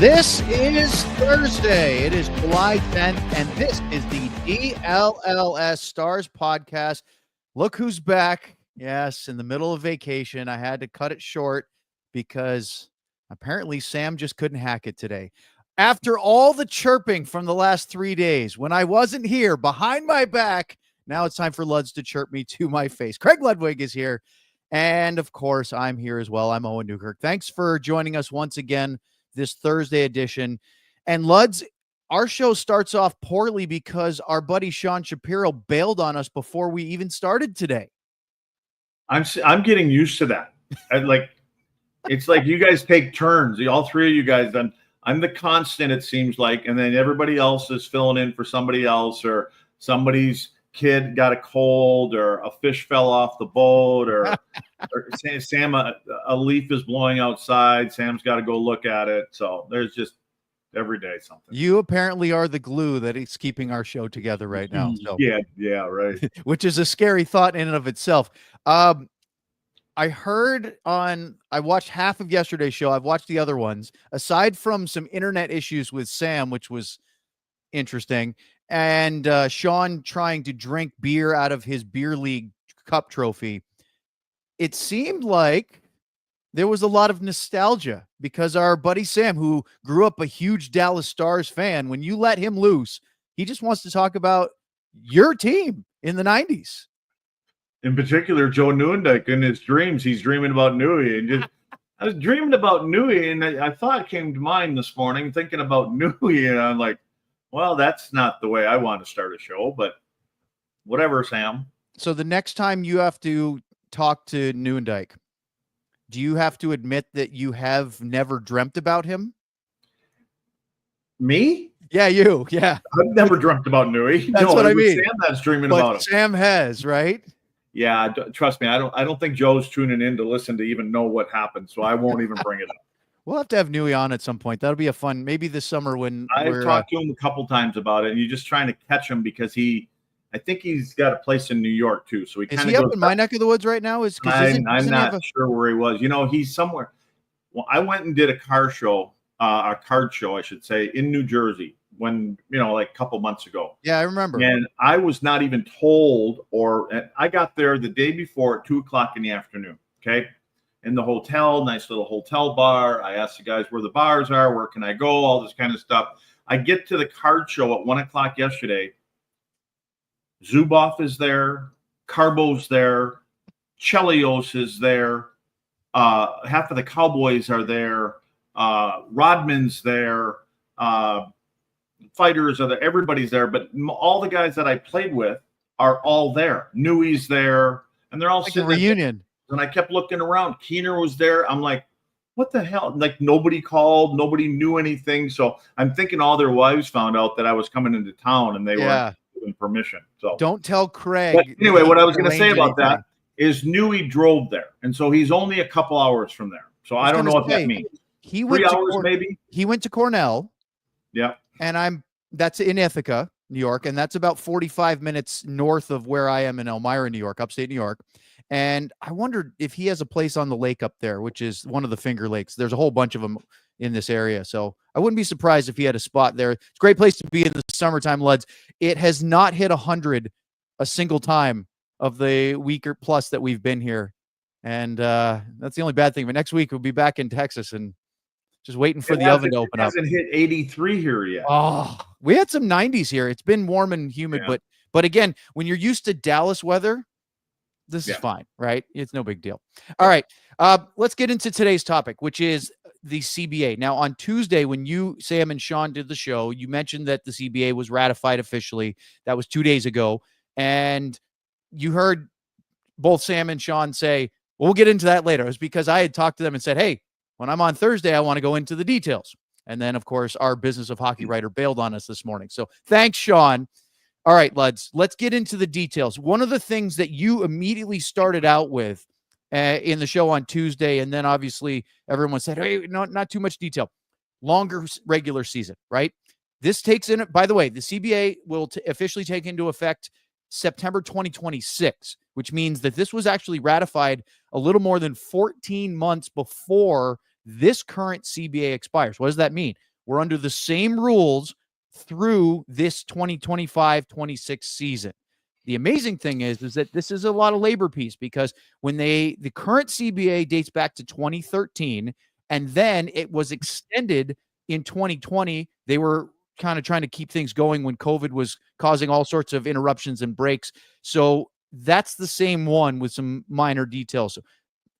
This is Thursday. It is July 10th, and this is the DLLS Stars podcast. Look who's back. Yes, in the middle of vacation. I had to cut it short because apparently Sam just couldn't hack it today. After all the chirping from the last 3 days, when I wasn't here behind my back, now it's time for Luds to chirp me to my face. Craig Ludwig is here. And of course, I'm here as well. I'm Owen Newkirk. Thanks for joining us once again this Thursday edition. And Luds, our show starts off poorly because our buddy Sean Shapiro bailed on us before we even started today. I'm getting used to that. It's like you guys take turns. All three of you guys. I'm the constant, it seems like, and then everybody else is filling in for somebody else, or somebody's kid got a cold, or a fish fell off the boat, or Sam, a leaf is blowing outside. Sam's got to go look at it. So there's just every day something. You apparently are the glue that is keeping our show together right now. So. Yeah, right. Which is a scary thought in and of itself. I watched half of yesterday's show. I've watched the other ones. Aside from some internet issues with Sam, which was interesting, and Sean trying to drink beer out of his beer league cup trophy, it seemed like there was a lot of nostalgia because our buddy Sam, who grew up a huge Dallas Stars fan, when you let him loose, he just wants to talk about your team in the 90s. In particular, Joe Nieuwendyk, in his dreams, he's dreaming about Newey. And I was dreaming about Newey, and I thought it came to mind this morning, thinking about Newey, and I'm like, well, that's not the way I want to start a show, but whatever, Sam. So the next time you have to talk to Nieuwendyk, do you have to admit that you have never dreamt about him? Me? Yeah, you. Yeah. I've never dreamt about Newey. That's what I mean. Sam that's dreaming about him. Sam has, right? Yeah, trust me. I don't think Joe's tuning in to listen to even know what happened, so I won't even bring it up. We'll have to have Newey on at some point. That'll be a fun, maybe this summer when I've talked to him a couple times about it, and you're just trying to catch him because I think he's got a place in New York too. So is he up in my neck of the woods right now? I'm not sure where he was. He's somewhere. Well, I went and did a card show, I should say, in New Jersey when, like a couple months ago. Yeah, I remember. And I was not even told, I got there the day before at 2:00 in the afternoon. Okay. In the hotel, nice little hotel bar. I asked the guys where the bars are, where can I go, all this kind of stuff. I get to the card show at 1:00 yesterday. Zubov is there, Carbo's there, Chelios is there, half of the Cowboys are there, Rodman's there, fighters are there, everybody's there, but all the guys that I played with are all there. Newey's there, and they're all like sitting a reunion. And I kept looking around. Keener was there. I'm like, what the hell? Like, nobody called, nobody knew anything. So I'm thinking all their wives found out that I was coming into town, and they weren't given permission. So don't tell Craig. But anyway, what I was going to say about that is Newey drove there, and so he's only a couple hours from there. So I don't know what that means. He went 3 hours, maybe. He went to Cornell. Yeah, and that's in Ithaca, New York, and that's about 45 minutes north of where I am in Elmira, New York, upstate New York. And I wondered if he has a place on the lake up there, which is one of the Finger Lakes. There's a whole bunch of them in this area. So I wouldn't be surprised if he had a spot there. It's a great place to be in the summertime, Luds. It has not hit 100 a single time of the week or plus that we've been here. And that's the only bad thing. But next week we'll be back in Texas and just waiting for the oven to open up. It hasn't hit 83 here yet. Oh, we had some 90s here. It's been warm and humid, but again, when you're used to Dallas weather, this is fine, right? It's no big deal. All right. Let's get into today's topic, which is the CBA. Now, on Tuesday, when you, Sam, and Sean did the show, you mentioned that the CBA was ratified officially. That was 2 days ago. And you heard both Sam and Sean say, Well, we'll get into that later. It was because I had talked to them and said, hey, when I'm on Thursday, I want to go into the details. And then, of course, our Business of Hockey writer bailed on us this morning. So thanks, Sean. All right, lads, let's get into the details. One of the things that you immediately started out with in the show on Tuesday, and then obviously everyone said, hey, no, not too much detail. Longer regular season, right? This takes in, by the way, the CBA will officially take into effect September 2026, which means that this was actually ratified a little more than 14 months before this current CBA expires. What does that mean? We're under the same rules through this 2025-26 season. The amazing thing is that this is a lot of labor peace, because when the current CBA dates back to 2013, and then it was extended in 2020. They were kind of trying to keep things going when COVID was causing all sorts of interruptions and breaks. So that's the same one with some minor details. So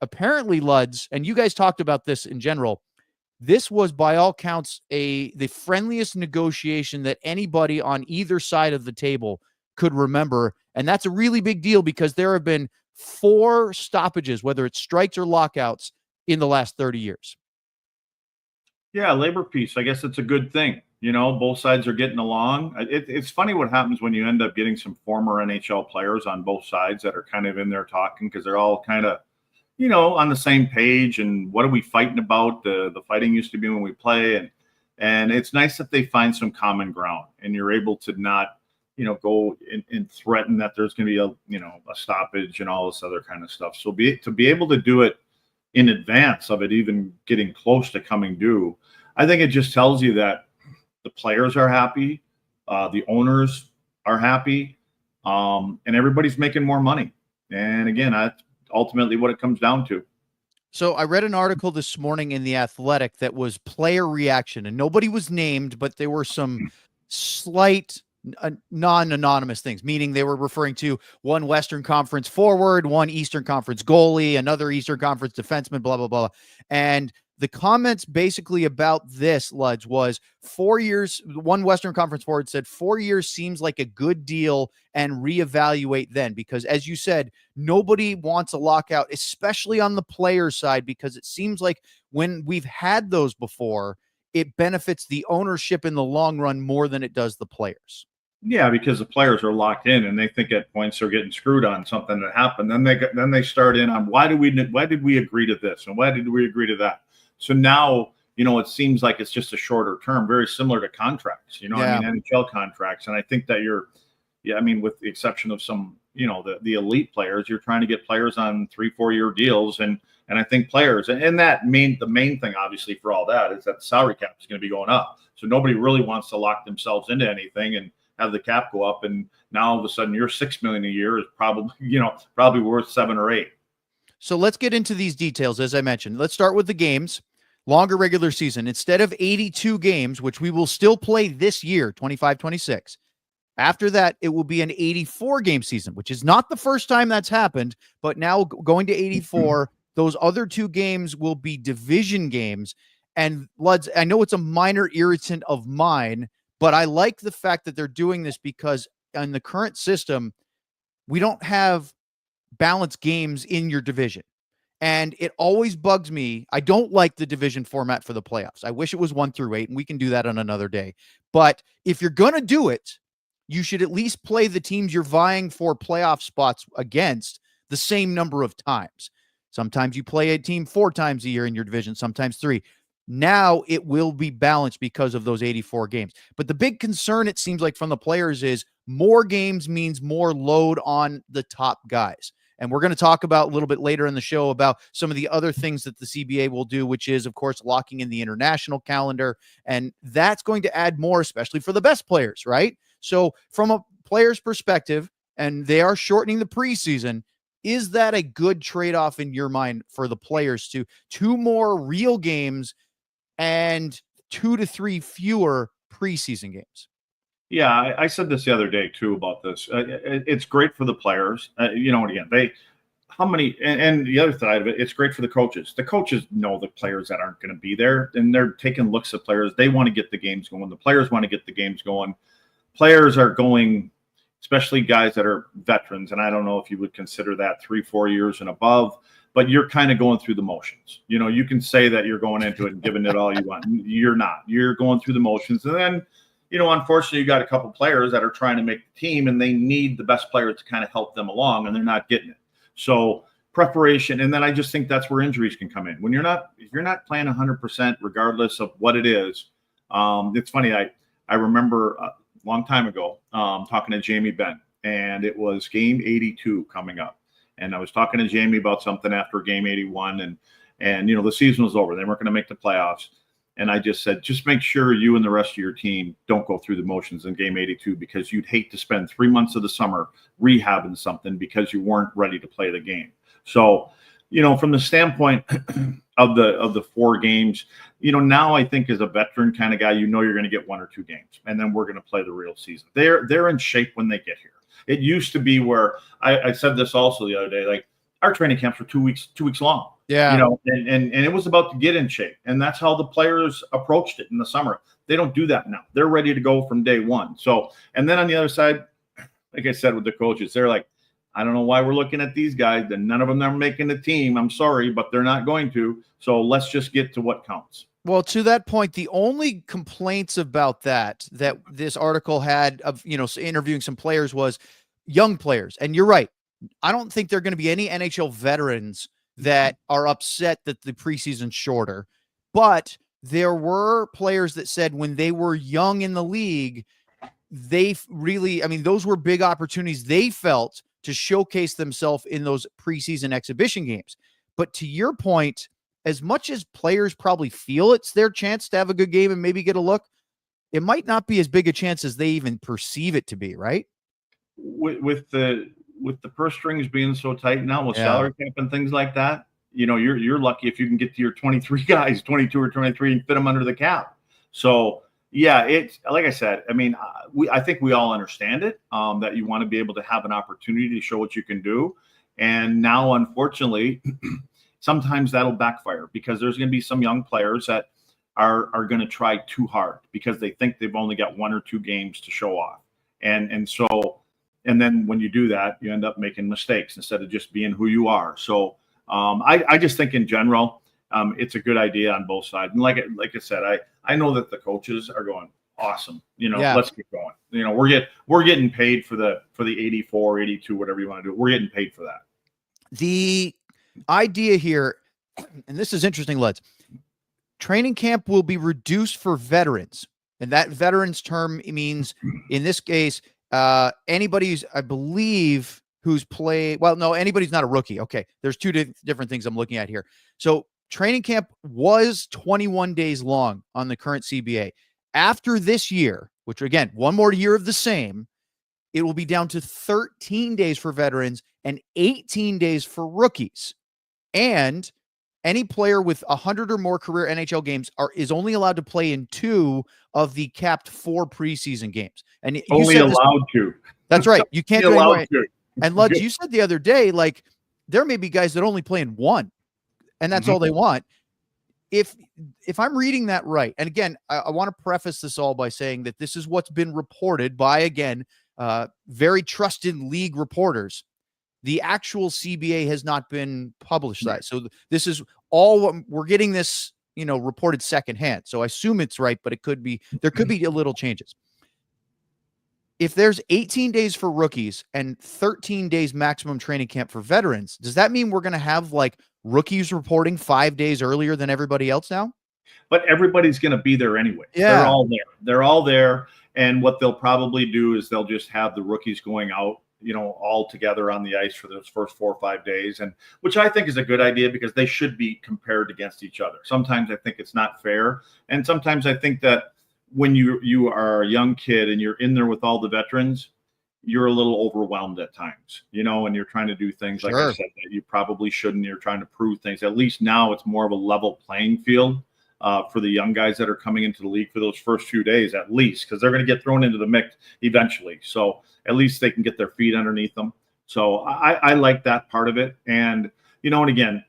apparently, Luds, and you guys talked about this in general, this was by all counts the friendliest negotiation that anybody on either side of the table could remember. And that's a really big deal, because there have been 4 stoppages, whether it's strikes or lockouts, in the last 30 years. Yeah, labor peace. I guess it's a good thing. You know, both sides are getting along. It's funny what happens when you end up getting some former NHL players on both sides that are kind of in there talking, because they're all kind of, you know, on the same page. And what are we fighting about? The fighting used to be when we play. And it's nice that they find some common ground, and you're able to not, you know, go and threaten that there's going to be a stoppage and all this other kind of stuff. So to be able to do it in advance of it even getting close to coming due, I think it just tells you that the players are happy, the owners are happy, and everybody's making more money. And again, that's ultimately what it comes down to. So I read an article this morning in The Athletic that was player reaction, and nobody was named, but there were some slight non-anonymous things, meaning they were referring to one Western Conference forward, one Eastern Conference goalie, another Eastern Conference defenseman, blah, blah, blah. And the comments basically about this, Luds, was 4 years. One Western Conference forward said 4 years seems like a good deal, and reevaluate then, because as you said, nobody wants a lockout, especially on the player side, because it seems like when we've had those before, it benefits the ownership in the long run more than it does the players. Yeah, because the players are locked in, and they think at points they're getting screwed on something that happened. Then they start in on why did we agree to this, and why did we agree to that? So now, you know, it seems like it's just a shorter term, very similar to contracts. You know, Yeah. I mean, NHL contracts, and I think that I mean, with the exception of some, you know, the elite players, you're trying to get players on 3-4 year deals, and I think players, and the main thing obviously for all that is that the salary cap is going to be going up. So nobody really wants to lock themselves into anything and have the cap go up, and now all of a sudden your $6 million a year is probably worth 7 or 8. So let's get into these details. As I mentioned, let's start with the games. Longer regular season. Instead of 82 games, which we will still play this year, 25-26, after that, it will be an 84 game season, which is not the first time that's happened, but now going to 84, those other 2 games will be division games. And Luds, I know it's a minor irritant of mine, but I like the fact that they're doing this, because in the current system, we don't have balanced games in your division. And it always bugs me. I don't like the division format for the playoffs. I wish it was 1-8, and we can do that on another day. But if you're going to do it, you should at least play the teams you're vying for playoff spots against the same number of times. Sometimes you play a team 4 times a year in your division, sometimes 3. Now it will be balanced because of those 84 games. But the big concern, it seems like, from the players is more games means more load on the top guys. And we're going to talk about a little bit later in the show about some of the other things that the CBA will do, which is, of course, locking in the international calendar. And that's going to add more, especially for the best players, right? So from a player's perspective, and they are shortening the preseason, is that a good trade-off in your mind for the players to 2 more real games and 2 to 3 fewer preseason games? Yeah, I said this the other day too about this. It's great for the players. You know, again, and the other side of it, it's great for the coaches. The coaches know the players that aren't going to be there, and they're taking looks at players. They want to get the games going. The players want to get the games going. Players are going, especially guys that are veterans. And I don't know if you would consider that 3-4 years and above, but you're kind of going through the motions. You can say that you're going into it and giving it all you want. You're not. You're going through the motions. And then, unfortunately, you got a couple players that are trying to make the team, and they need the best player to kind of help them along, and they're not getting it. So preparation, and then I just think that's where injuries can come in. When if you're not playing 100%, regardless of what it is. It's funny. I remember a long time ago talking to Jamie Benn, and it was game 82 coming up. And I was talking to Jamie about something after game 81, and the season was over. They weren't going to make the playoffs. And I just said, just make sure you and the rest of your team don't go through the motions in game 82, because you'd hate to spend 3 months of the summer rehabbing something because you weren't ready to play the game. So, from the standpoint of the 4 games, now I think as a veteran kind of guy, you're going to get 1 or 2 games, and then we're going to play the real season. They're in shape when they get here. It used to be where I said this also the other day, like our training camps were 2 weeks long. Yeah. And it was about to get in shape. And that's how the players approached it in the summer. They don't do that now. They're ready to go from day one. So, and then on the other side, like I said, with the coaches, they're like, I don't know why we're looking at these guys, and none of them are making the team. I'm sorry, but they're not going to. So let's just get to what counts. Well, to that point, the only complaints about that this article had of, interviewing some players was young players. And you're right. I don't think there are going to be any NHL veterans that are upset that the preseason's shorter, but there were players that said when they were young in the league, they really, those were big opportunities they felt to showcase themselves in those preseason exhibition games. But to your point, as much as players probably feel it's their chance to have a good game and maybe get a look, it might not be as big a chance as they even perceive it to be, right? With the purse strings being so tight now with salary cap and things like that, you're lucky if you can get to your 23 guys, 22 or 23, and fit them under the cap. So yeah, it's like I said. I think we all understand it, that you want to be able to have an opportunity to show what you can do. And now, unfortunately, sometimes that'll backfire, because there's going to be some young players that are going to try too hard because they think they've only got 1 or 2 games to show off. And then when you do that, you end up making mistakes instead of just being who you are. So I just think in general, it's a good idea on both sides. And like I said, I know that the coaches are going, awesome. Let's keep going. We're getting paid for the 84, 82, whatever you want to do. We're getting paid for that. The idea here, and this is interesting, Leds, training camp will be reduced for veterans. And that veterans term means, in this case, anybody who's, I believe, who's played, well, no, anybody who's not a rookie. Okay. There's 2 different things I'm looking at here. So training camp was 21 days long on the current CBA. After this year, which again, 1 more year of the same, it will be down to 13 days for veterans and 18 days for rookies. And any player with 100 or more career NHL games is only allowed to play in 2 of the capped 4 preseason games. And only allowed to. That's right. You can't do allowed to. And Luds, you said the other day, like, there may be guys that only play in 1, and that's all they want. If I'm reading that right, and again, I want to preface this all by saying that this is what's been reported by, again, very trusted league reporters. The actual CBA has not been published. Right. So this is all we're getting this, reported secondhand. So I assume it's right, but there could be a little changes. If there's 18 days for rookies and 13 days maximum training camp for veterans, does that mean we're going to have like rookies reporting 5 days earlier than everybody else now? But everybody's going to be there anyway. Yeah. They're all there. They're all there. And what they'll probably do is they'll just have the rookies going out, all together on the ice for those first 4 or 5 days, and which I think is a good idea, because they should be compared against each other. Sometimes I think it's not fair. And sometimes I think that when you are a young kid and you're in there with all the veterans, you're a little overwhelmed at times, and you're trying to do things, like I said, that you probably shouldn't. You're trying to prove things. At least now it's more of a level playing field for the young guys that are coming into the league for those first few days, at least, because they're going to get thrown into the mix eventually. So at least they can get their feet underneath them. So I like that part of it. And and again,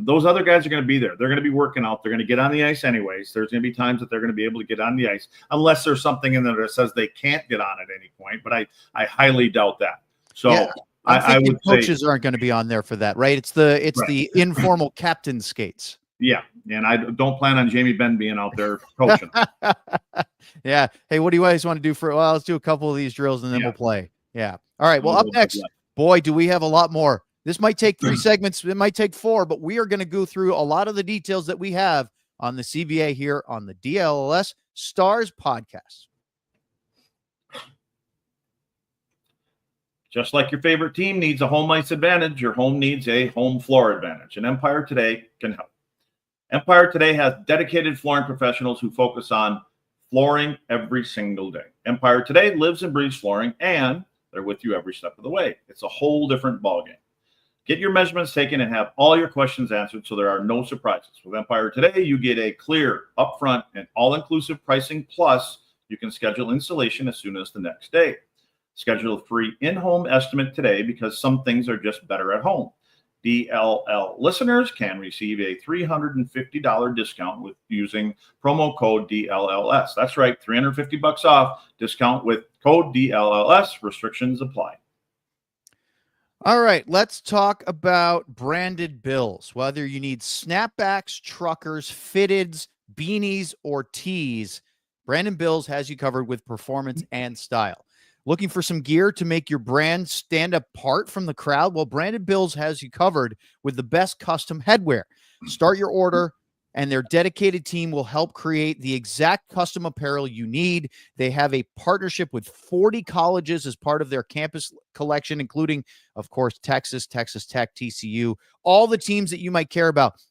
those other guys are going to be there. They're going to be working out. They're going to get on the ice anyways. There's going to be times that they're going to be able to get on the ice, unless there's something in there that says they can't get on at any point. But I highly doubt that. So yeah, I would coaches say aren't going to be on there for that, right? It's the right. informal captain skates. Yeah, and I don't plan on Jamie Benn being out there coaching. Yeah. Hey, what do you guys want to do well, let's do a couple of these drills and then we'll play. Yeah. All right. Well, up next, boy, do we have a lot more. This might take 3 segments. It might take 4, but we are going to go through a lot of the details that we have on the CBA here on the DLLS Stars podcast. Just like your favorite team needs a home ice advantage, your home needs a home floor advantage, and Empire Today can help. Empire Today has dedicated flooring professionals who focus on flooring every single day. Empire Today lives and breathes flooring, and they're with you every step of the way. It's a whole different ballgame. Get your measurements taken and have all your questions answered so there are no surprises. With Empire Today, you get a clear, upfront, and all-inclusive pricing, plus you can schedule installation as soon as the next day. Schedule a free in-home estimate today because some things are just better at home. DLL listeners can receive a $350 discount with using promo code DLLS. That's right, $350 off discount with code DLLS. Restrictions apply. All right, let's talk about branded bills. Whether you need snapbacks, truckers, fitteds, beanies, or tees, Brandon Bills has you covered with performance and style. Looking for some gear to make your brand stand apart from the crowd? Well, Brandon Bills has you covered with the best custom headwear. Start your order, and their dedicated team will help create the exact custom apparel you need. They have a partnership with 40 colleges as part of their campus collection, including, of course, Texas, Texas Tech, TCU, all the teams that you might care about.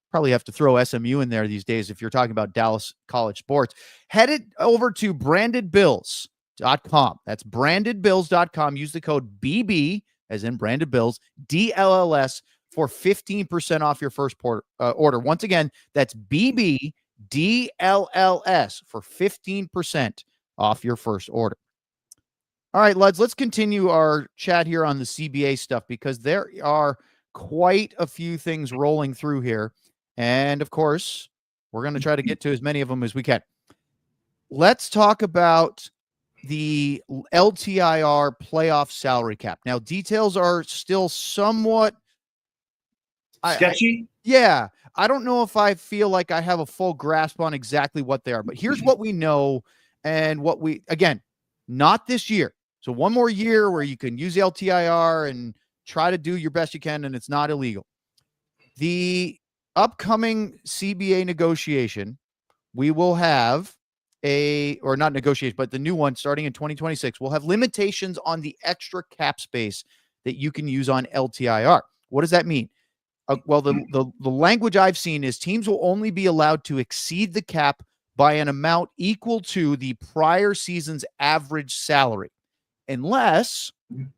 Probably have to throw SMU in there these days if you're talking about Dallas college sports. Head it over to brandedbills.com. That's brandedbills.com. Use the code BB, as in Branded Bills, DLLS, for 15% off your first order. Once again, that's BB, DLLS, for 15% off your first order. All right, lads, let's continue our chat here on the CBA stuff because there are quite a few things rolling through here. And, of course, we're going to try to get to as many of them as we can. Let's talk about the LTIR playoff salary cap. Now, details are still somewhat sketchy. Yeah. I don't know if I feel like I have a full grasp on exactly what they are, but here's what we know and what we, again, not this year. So one more year where you can use the LTIR and try to do your best you can, and it's not illegal. The upcoming CBA negotiation, we will have or not negotiation, but the new one starting in 2026 will have limitations on the extra cap space that you can use on LTIR. What does that mean? Well, the language I've seen is teams will only be allowed to exceed the cap by an amount equal to the prior season's average salary, unless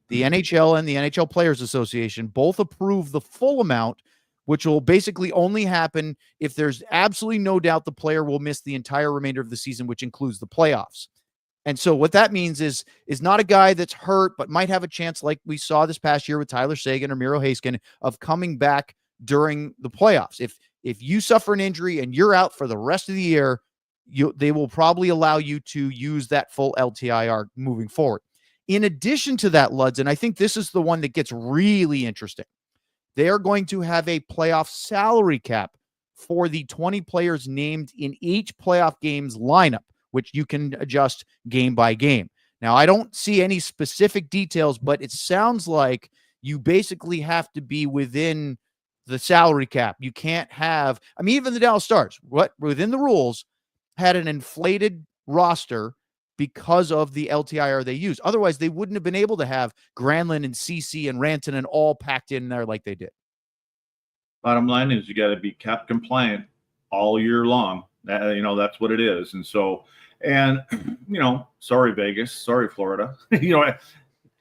the NHL and the NHL Players Association both approve the full amount, which will basically only happen if there's absolutely no doubt the player will miss the entire remainder of the season, which includes the playoffs. And so what that means is not a guy that's hurt, but might have a chance, like we saw this past year with Tyler Seguin or Miro Haskin, of coming back during the playoffs. If you suffer an injury and you're out for the rest of the year, they will probably allow you to use that full LTIR moving forward. In addition to that, Luds, and I think this is the one that gets really interesting, they are going to have a playoff salary cap for the 20 players named in each playoff game's lineup, which you can adjust game by game. Now, I don't see any specific details, but it sounds like you basically have to be within the salary cap. You can't have, even the Dallas Stars, within the rules, had an inflated roster because of the LTIR they used. Otherwise, they wouldn't have been able to have Granlund and CC and Rantanen all packed in there like they did. Bottom line is you got to be cap compliant all year long. That's what it is. And so, sorry, Vegas, sorry, Florida.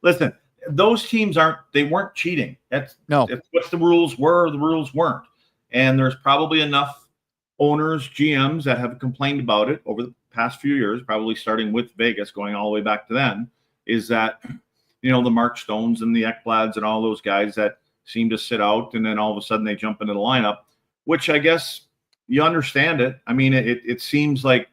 Listen, those teams weren't cheating. That's what the rules were. The rules weren't. And there's probably enough owners, GMs that have complained about it over the past few years, probably starting with Vegas, going all the way back to then, is that, the Mark Stones and the Ekblads and all those guys that seem to sit out, and then all of a sudden they jump into the lineup, which I guess you understand it. I mean, it seems like,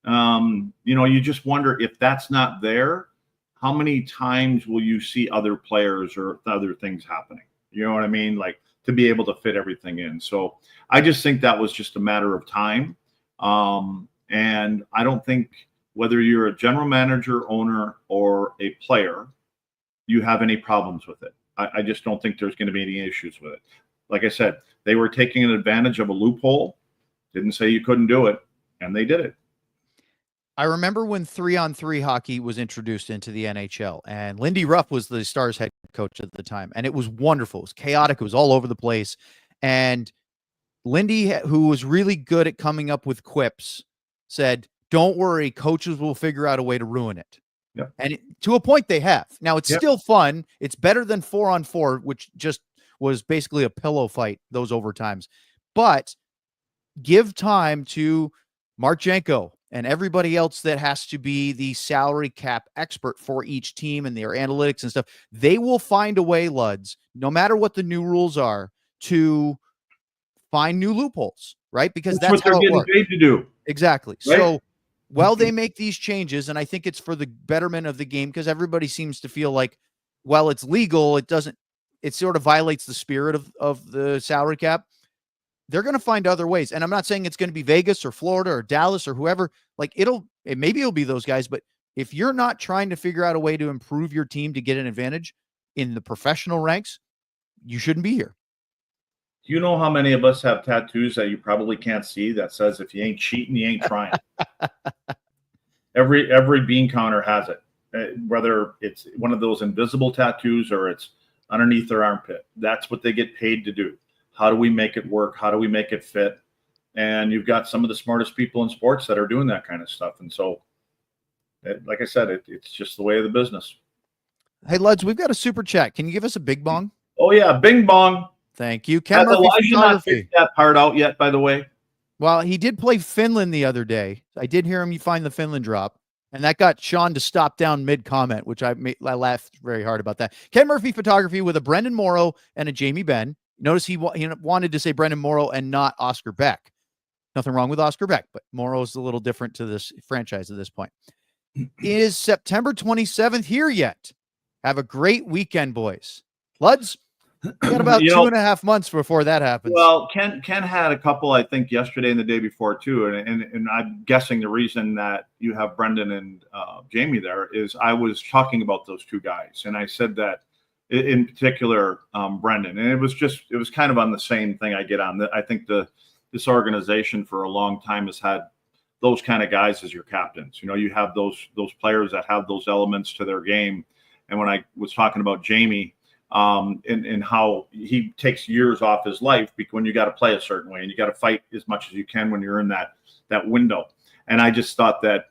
you just wonder if that's not there, how many times will you see other players or other things happening? You know what I mean? Like, to be able to fit everything in. So I just think that was just a matter of time. And I don't think whether you're a general manager, owner, or a player, you have any problems with it. I just don't think there's going to be any issues with it. Like I said, they were taking an advantage of a loophole, didn't say you couldn't do it, and they did it. I remember when 3-on-3 hockey was introduced into the NHL, and Lindy Ruff was the Stars head coach at the time, and it was wonderful. It was chaotic. It was all over the place. And Lindy, who was really good at coming up with quips, said, don't worry, coaches will figure out a way to ruin it. Yep. And to a point, they have. Now, it's still fun. It's better than 4-on-4, which just was basically a pillow fight, those overtimes. But give time to Marchenko and everybody else that has to be the salary cap expert for each team and their analytics and stuff. They will find a way, Luds, no matter what the new rules are, to find new loopholes, right? Because that's what they're getting paid to do. Exactly. Right? So while they make these changes, and I think it's for the betterment of the game, because everybody seems to feel like, well, it's legal, it sort of violates the spirit of the salary cap. They're going to find other ways. And I'm not saying it's going to be Vegas or Florida or Dallas or whoever. Like, maybe it'll be those guys, but if you're not trying to figure out a way to improve your team to get an advantage in the professional ranks, you shouldn't be here. Do you know how many of us have tattoos that you probably can't see that says, if you ain't cheating, you ain't trying? Every bean counter has it, whether it's one of those invisible tattoos or it's underneath their armpit. That's what they get paid to do. How do we make it work? How do we make it fit? And you've got some of the smartest people in sports that are doing that kind of stuff. And so, like I said, it's just the way of the business. Hey, Luds, we've got a super chat. Can you give us a big bong? Oh, yeah. Bing bong. Thank you. Ken Has Murphy Elijah not Photography. figured that part out yet, by the way? Well, he did play Finland the other day. I did hear him find the Finland drop, and that got Sean to stop down mid-comment, which I laughed very hard about that. Ken Murphy Photography with a Brendan Morrow and a Jamie Benn. Notice he wanted to say Brendan Morrow and not Oscar Beck. Nothing wrong with Oscar Beck, but Morrow is a little different to this franchise at this point. Is September 27th here yet? Have a great weekend, boys. Luds, we got about 2.5 months before that happens. Well, Ken had a couple, I think, yesterday and the day before too, and I'm guessing the reason that you have Brendan and Jamie there is I was talking about those two guys, and I said that in particular Brendan, and it was kind of on the same thing I get on. I think this organization for a long time has had those kind of guys as your captains. You have those players that have those elements to their game, and when I was talking about Jamie. And how he takes years off his life because when you got to play a certain way and you got to fight as much as you can when you're in that window. And I just thought that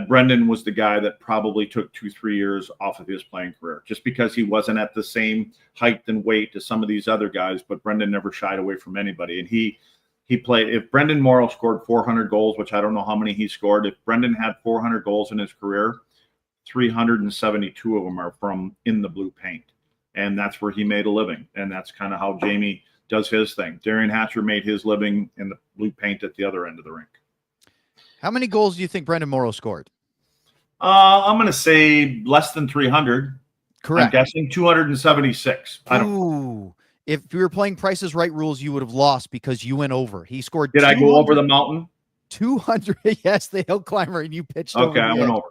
Brendan was the guy that probably took 2-3 years off of his playing career just because he wasn't at the same height and weight as some of these other guys, but Brendan never shied away from anybody. And he played, if Brendan Morrow scored 400 goals, which I don't know how many he scored, if Brendan had 400 goals in his career, 372 of them are from in the blue paint. And that's where he made a living. And that's kind of how Jamie does his thing. Darian Hatcher made his living in the blue paint at the other end of the rink. How many goals do you think Brendan Morrow scored? I'm going to say less than 300. Correct. I'm guessing 276. Ooh. If you were playing Price is Right rules, you would have lost because you went over. He scored. Did I go over the mountain? 200. Yes, the hill climber, and you pitched over. Okay, I went over.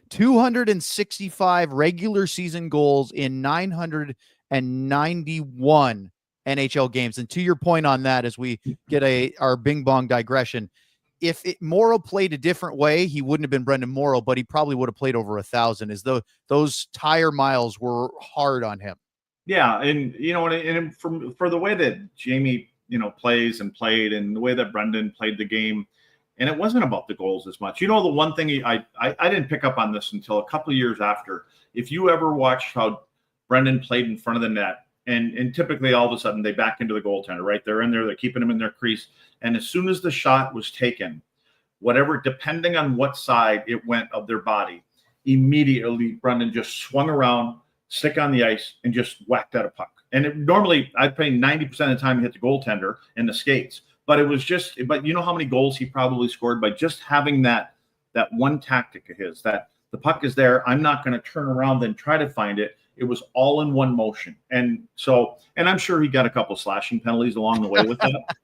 265 regular season goals in 991 NHL games. And to your point on that, as we get our bing bong digression, if Morrow played a different way, he wouldn't have been Brendan Morrow, but he probably would have played over 1,000 as though those tire miles were hard on him. Yeah. And, and for the way that Jamie, plays and played and the way that Brendan played the game, and it wasn't about the goals as much. The one thing I didn't pick up on this until a couple of years after. If you ever watched how Brendan played in front of the net, and typically all of a sudden they back into the goaltender, right? They're in there, they're keeping him in their crease. And as soon as the shot was taken, whatever, depending on what side it went of their body, immediately Brendan just swung around, stick on the ice, and just whacked at a puck. And normally I'd pay 90% of the time he hit the goaltender and the skates. But it was just, but you know how many goals he probably scored by just having that one tactic of his, that the puck is there. I'm not going to turn around and try to find it. It was all in one motion. And so, and I'm sure he got a couple slashing penalties along the way with that.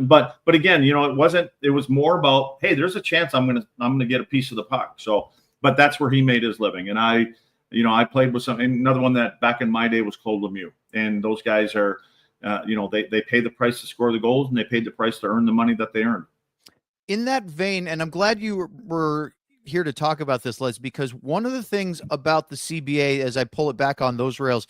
but again, you know, it was more about, hey, there's a chance I'm going to get a piece of the puck. So, but that's where he made his living. And I played with another one that back in my day was Claude Lemieux. And those guys are, they pay the price to score the goals, and they paid the price to earn the money that they earned. In that vein, and I'm glad you were here to talk about this, Les, because one of the things about the CBA, as I pull it back on those rails,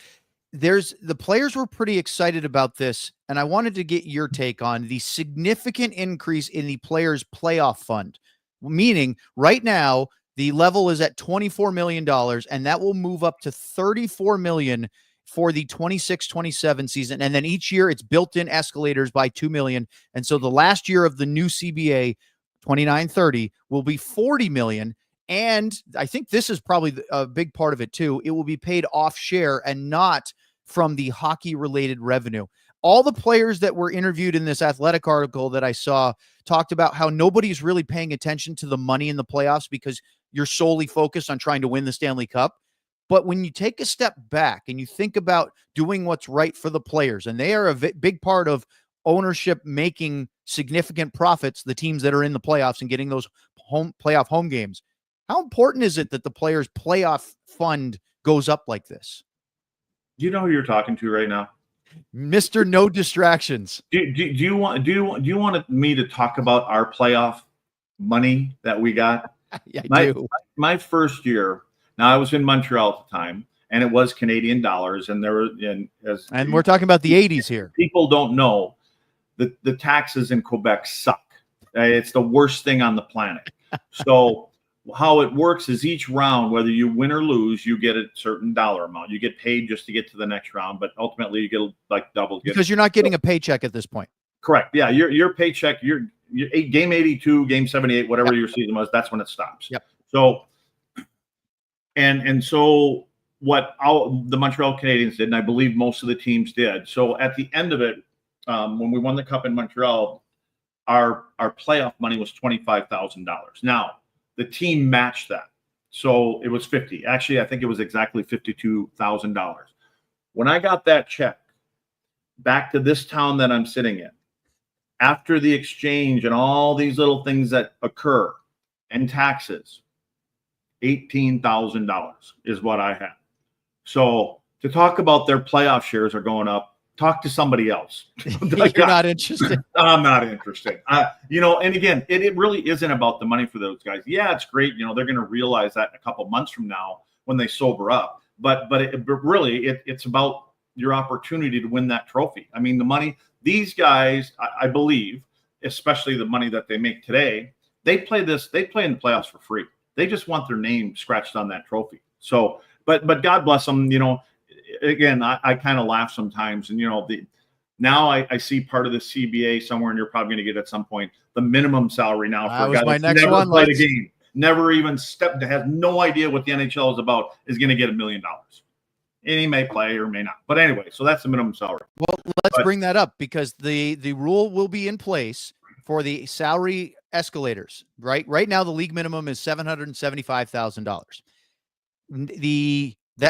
the players were pretty excited about this, and I wanted to get your take on the significant increase in the players' playoff fund. Meaning, right now, the level is at $24 million, and that will move up to $34 million for the 26-27 season. And then each year it's built-in escalators by $2 million. And so the last year of the new CBA, 29-30, will be $40 million. And I think this is probably a big part of it too. It will be paid off share and not from the hockey-related revenue. All the players that were interviewed in this Athletic article that I saw talked about how nobody's really paying attention to the money in the playoffs because you're solely focused on trying to win the Stanley Cup. But when you take a step back and you think about doing what's right for the players, and they are a big part of ownership making significant profits, the teams that are in the playoffs and getting those playoff home games, how important is it that the players' playoff fund goes up like this? Do you know who you're talking to right now? Mr. No Distractions. Do you want me to talk about our playoff money that we got? Yeah, I do. My first year. Now I was in Montreal at the time, and it was Canadian dollars, and and we're talking about the 80s here. People don't know that the taxes in Quebec suck. It's the worst thing on the planet. So how it works is each round, whether you win or lose, you get a certain dollar amount. You get paid just to get to the next round, but ultimately you get like double. Because you're not getting a paycheck at this point. Correct. Yeah, your paycheck, your game 82, game 78, whatever your season was, that's when it stops. Yep. So. And so what the Montreal Canadiens did, and I believe most of the teams did. So at the end of it, when we won the Cup in Montreal, our playoff money was $25,000. Now the team matched that, so it was 50. Actually, I think it was exactly $52,000. When I got that check back to this town that I'm sitting in, after the exchange and all these little things that occur and taxes, $18,000 is what I had. So to talk about their playoff shares are going up, talk to somebody else. You're not interested. I'm not interested. And again, it really isn't about the money for those guys. Yeah, it's great. They're going to realize that in a couple months from now when they sober up. But really, it's about your opportunity to win that trophy. I mean, the money, these guys, I believe, especially the money that they make today, they play in the playoffs for free. They just want their name scratched on that trophy. So, but God bless them. Again, I kind of laugh sometimes, and now I see part of the CBA somewhere, and you're probably going to get at some point the minimum salary now for a guy that's never played a game, never even stepped, has no idea what the NHL is about, is going to get $1 million. And he may play or may not. But anyway, so that's the minimum salary. Well, let's bring that up because the rule will be in place for the salary escalators, right? Right now, the league minimum is $775,000.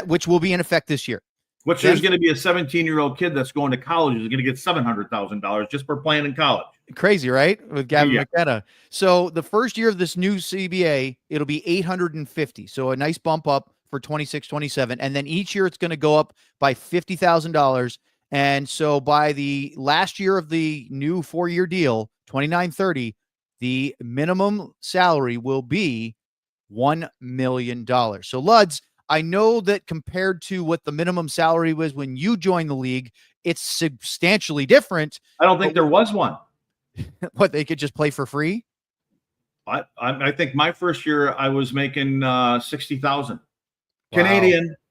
Which will be in effect this year. Which there's going to be a 17-year-old kid that's going to college is going to get $700,000 just for playing in college. Crazy, right? With Gavin McKenna. So the first year of this new CBA, it'll be $850,000. So a nice bump up for 26-27. And then each year it's going to go up by $50,000. And so by the last year of the new 4-year deal, 29-30, the minimum salary will be $1 million. So Luds, I know that compared to what the minimum salary was when you joined the league, it's substantially different. I don't think there was one. What, they could just play for free? I think my first year I was making $60,000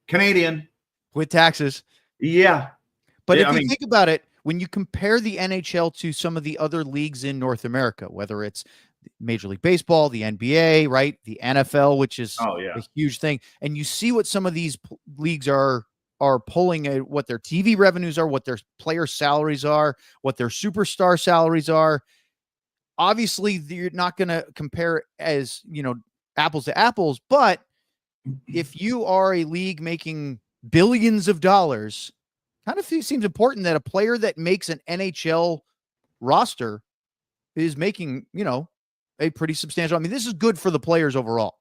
Canadian with taxes. Yeah, but if you think about it, when you compare the NHL to some of the other leagues in North America, whether it's Major League Baseball, the NBA, right? The NFL, which is a huge thing. And you see what some of these leagues are are pulling what their TV revenues are, what their player salaries are, what their superstar salaries are. Obviously, you're not going to compare as, apples to apples, but if you are a league making billions of dollars, kind of seems important that a player that makes an NHL roster is making, a pretty substantial. I mean, this is good for the players overall.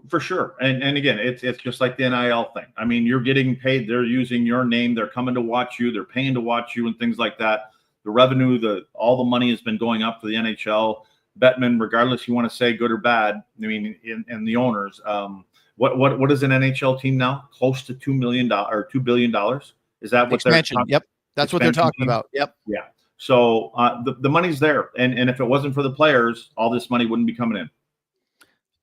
For sure. And again, it's just like the NIL thing. I mean, you're getting paid. They're using your name. They're coming to watch you. They're paying to watch you and things like that. The revenue, all the money has been going up for the NHL. Bettman, regardless you want to say good or bad, I mean, and the owners, what is an NHL team now? Close to $2 million or $2 billion. Is that what expansion? Yep. That's what they're talking team? About. Yep. Yeah. So the money's there. And if it wasn't for the players, all this money wouldn't be coming in.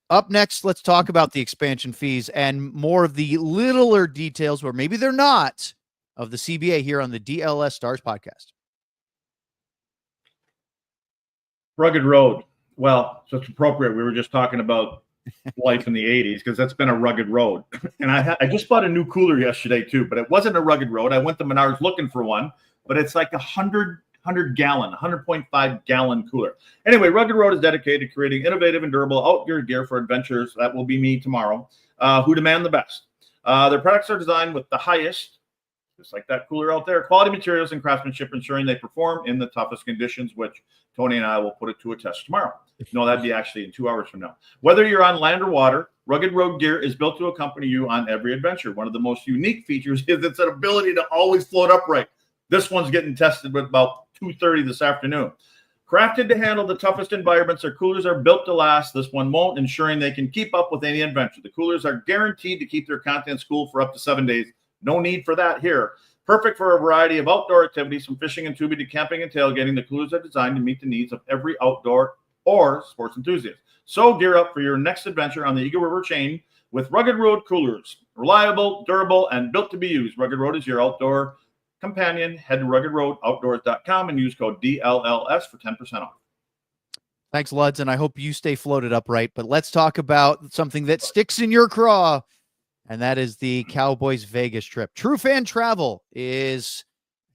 Up next, let's talk about the expansion fees and more of the littler details, or maybe they're not, of the CBA here on the DLS Stars podcast. Rugged road. Well, so it's appropriate. We were just talking about life in the 80s because that's been a rugged road. And I just bought a new cooler yesterday too, but it wasn't a rugged road. I went to Menards looking for one, but it's like 100.5 gallon cooler. Anyway, Rugged Road is dedicated to creating innovative and durable outdoor gear for adventures. That will be me tomorrow, who demand the best. Their products are designed with the highest, just like that cooler out there, quality materials and craftsmanship, ensuring they perform in the toughest conditions, which Tony and I will put it to a test tomorrow. No, that'd be actually in 2 hours from now. Whether you're on land or water, Rugged Road gear is built to accompany you on every adventure. One of the most unique features is its ability to always float upright. This one's getting tested with about 2:30 this afternoon. Crafted to handle the toughest environments, their coolers are built to last. This one won't, ensuring they can keep up with any adventure. The coolers are guaranteed to keep their contents cool for up to 7 days. No need for that here. Perfect for a variety of outdoor activities, from fishing and tubing to camping and tailgating. The coolers are designed to meet the needs of every outdoor or sports enthusiast. So gear up for your next adventure on the Eagle River chain with Rugged Road coolers. Reliable, durable, and built to be used. Rugged Road is your outdoor companion. Head to ruggedroadoutdoors.com and use code DLLS for 10% off. Thanks, Luds, and I hope you stay floated upright. But let's talk about something that sticks in your craw, and that is the Cowboys Vegas trip. True Fan Travel is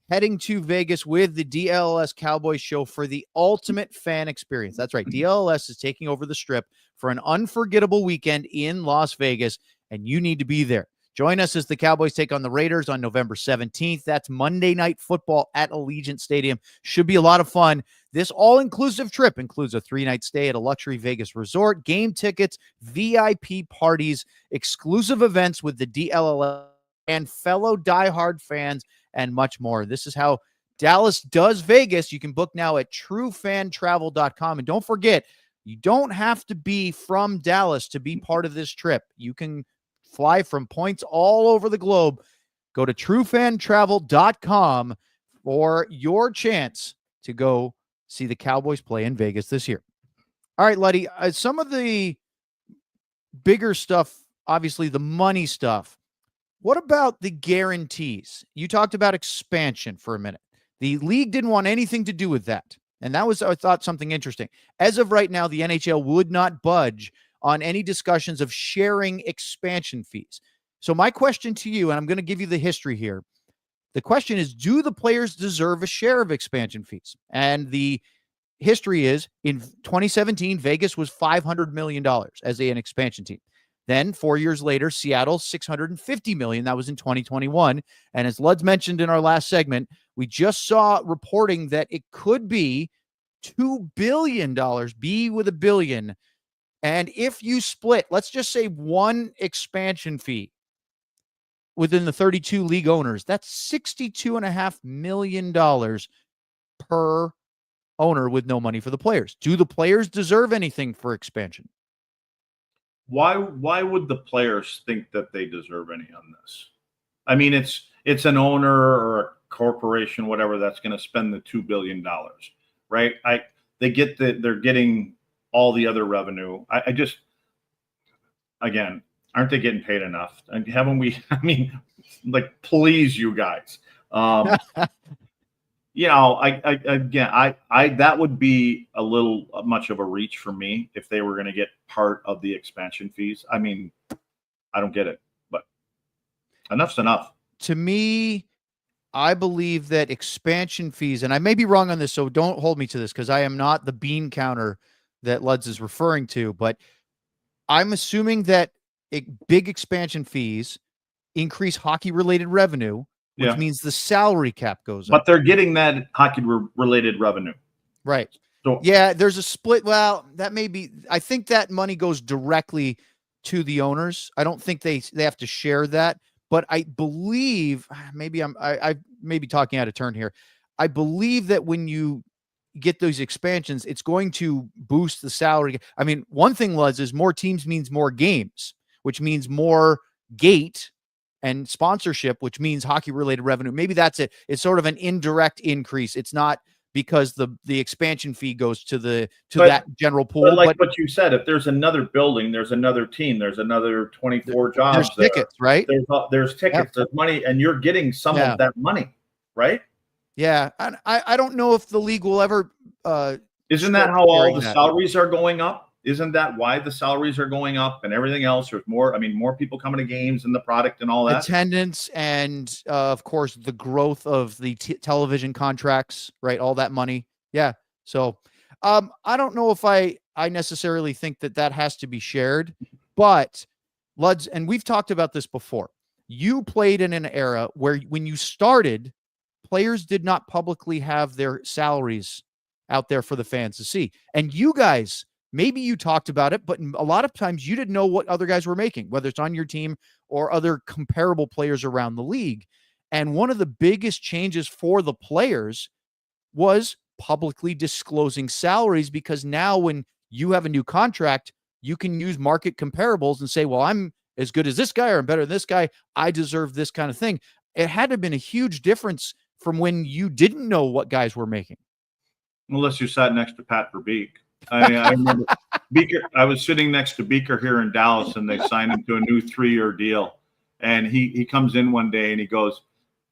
heading to Vegas with the DLLS Cowboys show for the ultimate fan experience. That's right. DLLS is taking over the Strip for an unforgettable weekend in Las Vegas, and you need to be there. Join us as the Cowboys take on the Raiders on November 17th. That's Monday Night Football at Allegiant Stadium. Should be a lot of fun. This all-inclusive trip includes a 3-night stay at a luxury Vegas resort, game tickets, VIP parties, exclusive events with the DLLS and fellow diehard fans, and much more. This is how Dallas does Vegas. You can book now at truefantravel.com. And don't forget, you don't have to be from Dallas to be part of this trip. You can fly from points all over the globe. Go to truefantravel.com for your chance to go see the Cowboys play in Vegas this year. All right, Luddy, some of the bigger stuff, obviously the money stuff. What about the guarantees? You talked about expansion for a minute. The league didn't want anything to do with that. And that was, I thought, something interesting. As of right now, the NHL would not budge on any discussions of sharing expansion fees. So my question to you, and I'm going to give you the history here. The question is, do the players deserve a share of expansion fees? And the history is, in 2017, Vegas was $500 million as an expansion team. Then 4 years later, Seattle, $650 million. That was in 2021. And as Luds mentioned in our last segment, we just saw reporting that it could be $2 billion, B with a billion. And if you split, let's just say one expansion fee within the 32 league owners, that's $62.5 million per owner with no money for the players. Do the players deserve anything for expansion? Why would the players think that they deserve any on this? I mean, it's an owner or a corporation, whatever, that's going to spend the $2 billion, right? They're getting all the other revenue. I just, again, aren't they getting paid enough? And haven't we? I mean, like, please, you guys. You know, that would be a little much of a reach for me if they were going to get part of the expansion fees. I mean, I don't get it, but enough's enough. to me, I believe that expansion fees, and I may be wrong on this, so don't hold me to this because I am not the bean counter that Luds is referring to, but I'm assuming that big expansion fees increase hockey-related revenue, which means the salary cap goes But up. they're getting that hockey-related revenue. Right. So yeah, there's a split. Well, that may be. I think that money goes directly to the owners. I don't think they have to share that. But I believe maybe I may be talking out of turn here. I believe that when you get those expansions, it's going to boost the salary. I mean, one thing, Luz, is more teams means more games, which means more gate and sponsorship, which means hockey-related revenue. Maybe that's it. It's sort of an indirect increase. It's not because the expansion fee goes to that general pool. But what you said, if there's another building, there's another team, there's another 24 jobs there's tickets, right? There's tickets, there's money, and you're getting some of that money, right? Yeah, and I don't know if the league will ever. Isn't that how all the salaries are going up? Isn't that why the salaries are going up and everything else? There's more. I mean, more people coming to games and the product and all that. Attendance and of course the growth of the television contracts, right? All that money. Yeah. So, I don't know if I necessarily think that has to be shared, but Luds, and we've talked about this before. You played in an era where when you started, players did not publicly have their salaries out there for the fans to see. And you guys, maybe you talked about it, but a lot of times you didn't know what other guys were making, whether it's on your team or other comparable players around the league. And one of the biggest changes for the players was publicly disclosing salaries, because now when you have a new contract, you can use market comparables and say, well, I'm as good as this guy or I'm better than this guy. I deserve this kind of thing. It had to have been a huge difference from when you didn't know what guys were making. Unless you sat next to Pat Verbeek. I remember Beaker. I was sitting next to Beaker here in Dallas, and they signed him to a new 3-year deal. And he comes in one day and he goes,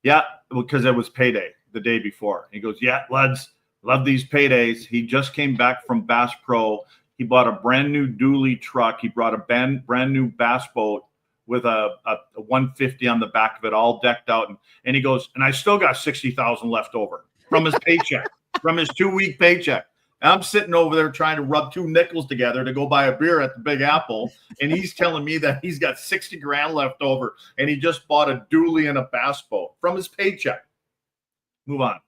yeah, because it was payday the day before. He goes, yeah, lads, love these paydays. He just came back from Bass Pro. He bought a brand new dually truck. He brought a brand new bass boat with a 150 on the back of it, all decked out. And he goes, and I still got 60,000 left over from his paycheck, from his 2-week paycheck. And I'm sitting over there trying to rub 2 nickels together to go buy a beer at the Big Apple. And he's telling me that he's got 60 grand left over. And he just bought a dually and a bass boat from his paycheck. Move on.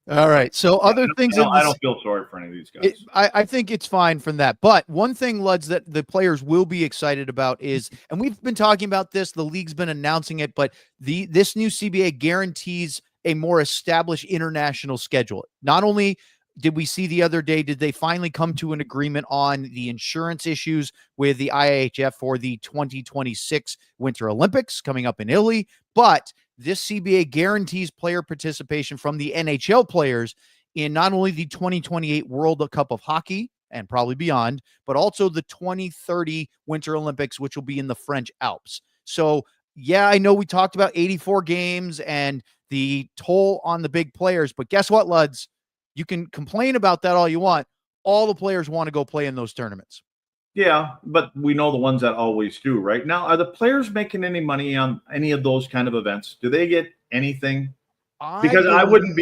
All right. So other things. I don't feel sorry for any of these guys. I think it's fine from that. But one thing, Luds, that the players will be excited about is, and we've been talking about this, the league's been announcing it, but this new CBA guarantees a more established international schedule. Not only did we see the other day, did they finally come to an agreement on the insurance issues with the IIHF for the 2026 Winter Olympics coming up in Italy, but this CBA guarantees player participation from the NHL players in not only the 2028 World Cup of Hockey and probably beyond, but also the 2030 Winter Olympics, which will be in the French Alps. So, yeah, I know we talked about 84 games and the toll on the big players, but guess what, Luds? You can complain about that all you want. All the players want to go play in those tournaments. Yeah, but we know the ones that always do, right? Now, are the players making any money on any of those kind of events? Do they get anything? Because I wouldn't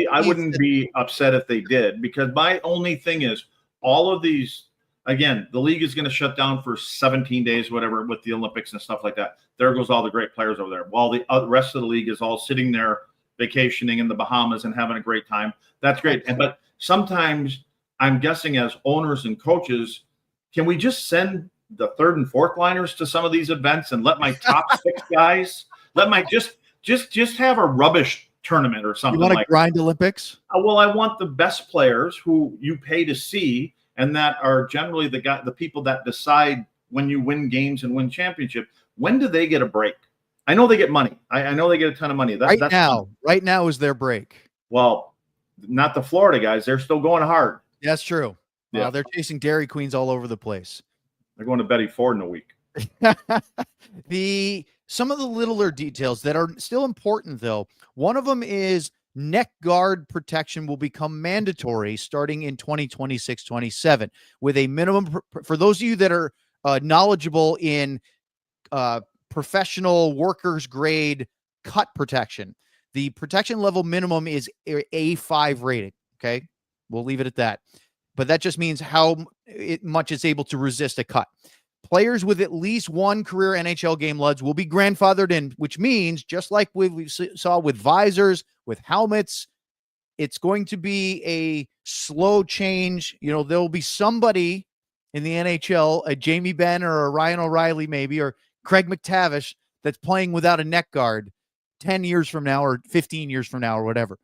be upset if they did, because my only thing is all of these, again, the league is going to shut down for 17 days, whatever, with the Olympics and stuff like that. There goes all the great players over there. While the rest of the league is all sitting there vacationing in the Bahamas and having a great time. That's great. But sometimes I'm guessing as owners and coaches, can we just send the 3rd and 4th liners to some of these events and let my top 6 guys, just have a rubbish tournament or something? You want to grind Olympics? Well, I want the best players who you pay to see, and that are generally the people that decide when you win games and win championship. When do they get a break? I know they get money. I know they get a ton of money. Right now is their break. Well, not the Florida guys. They're still going hard. That's true. Yeah, they're chasing Dairy Queens all over the place. They're going to Betty Ford in a week. Some of the littler details that are still important, though. One of them is neck guard protection will become mandatory starting in 2026-27 with a minimum. For those of you that are knowledgeable in professional workers grade cut protection. The protection level minimum is A5 rated. Okay. We'll leave it at that. But that just means how much it's able to resist a cut. Players with at least one career NHL game, Luds, will be grandfathered in, which means just like we saw with visors, with helmets, it's going to be a slow change. There'll be somebody in the NHL, a Jamie Benn or a Ryan O'Reilly maybe, or Craig McTavish, that's playing without a neck guard 10 years from now or 15 years from now or whatever.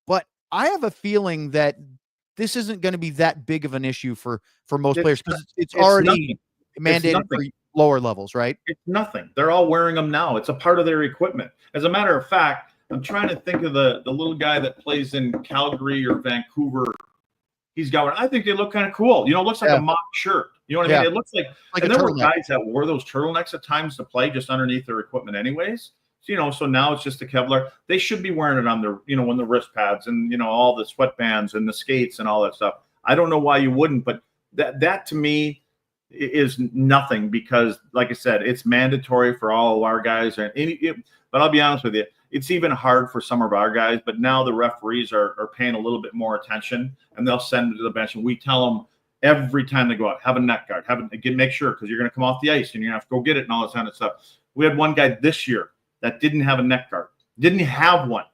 But I have a feeling that this isn't going to be that big of an issue for most players because it's already mandated for lower levels, right? It's nothing. They're all wearing them now. It's a part of their equipment. As a matter of fact, I'm trying to think of the little guy that plays in Calgary or Vancouver. He's got one. I think they look kind of cool. It looks like a mock shirt. You know what I mean? It looks like and there were guys that wore those turtlenecks at times to play just underneath their equipment anyways. So now it's just a Kevlar. They should be wearing it on their, on the wrist pads and, all the sweatbands and the skates and all that stuff. I don't know why you wouldn't, but that to me is nothing because, like I said, it's mandatory for all of our guys. But I'll be honest with you, it's even hard for some of our guys. But now the referees are paying a little bit more attention, and they'll send them to the bench. And we tell them every time they go out, have a neck guard, make sure because you're going to come off the ice and you're going to have to go get it and all this kind of stuff. We had one guy this year that didn't have a neck guard, didn't have one.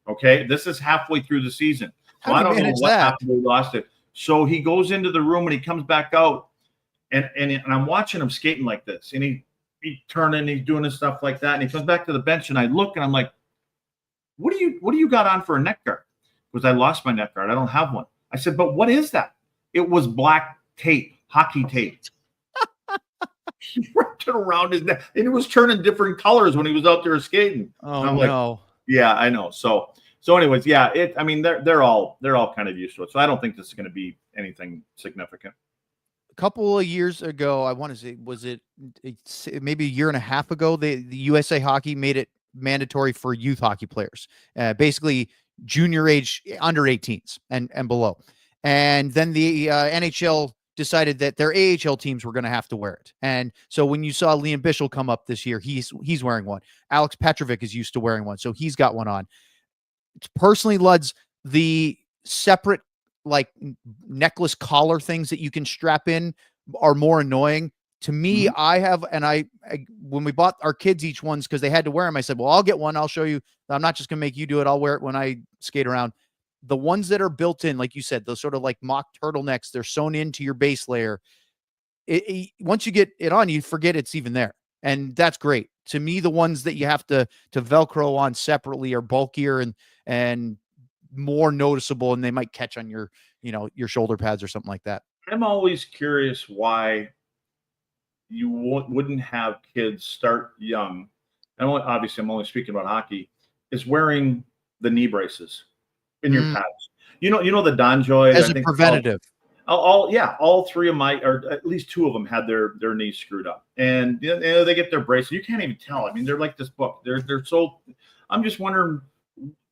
Okay, this is halfway through the season. So I don't know what happened. We lost it. So he goes into the room and he comes back out, and I'm watching him skating like this, and he turning, he's doing his stuff like that, and he comes back to the bench, and I look and I'm like, what do you got on for a neck guard? Because I lost my neck guard. I don't have one. I said, but what is that? It was black tape, hockey tape. He wrapped it around his neck, and it was turning different colors when he was out there skating. Oh no! Yeah, I know. So anyways, yeah. They're all kind of used to it. So I don't think this is going to be anything significant. A couple of years ago, I want to say, was it maybe a year and a half ago? The USA Hockey made it mandatory for youth hockey players, basically junior age, under 18s and below. And then the NHL decided that their AHL teams were going to have to wear it. And so when you saw Liam Bichel come up this year, he's wearing one. Alex Petrovic is used to wearing one, so he's got one on. Personally, Luds, the separate necklace collar things that you can strap in are more annoying. To me, when we bought our kids each ones because they had to wear them, I said, well, I'll get one. I'll show you. I'm not just going to make you do it. I'll wear it when I skate around. The ones that are built in, like you said, those sort of like mock turtlenecks, they're sewn into your base layer. Once you get it on, you forget it's even there. And that's great. To me, the ones that you have to Velcro on separately are bulkier and more noticeable, and they might catch on your shoulder pads or something like that. I'm always curious why you wouldn't have kids start young. And obviously I'm only speaking about hockey, is wearing the knee braces in your pads. The Donjoy as a preventative. All three of or at least two of them had their knees screwed up, and they get their braces. You can't even tell. I mean, they're like this book. They're so. I'm just wondering.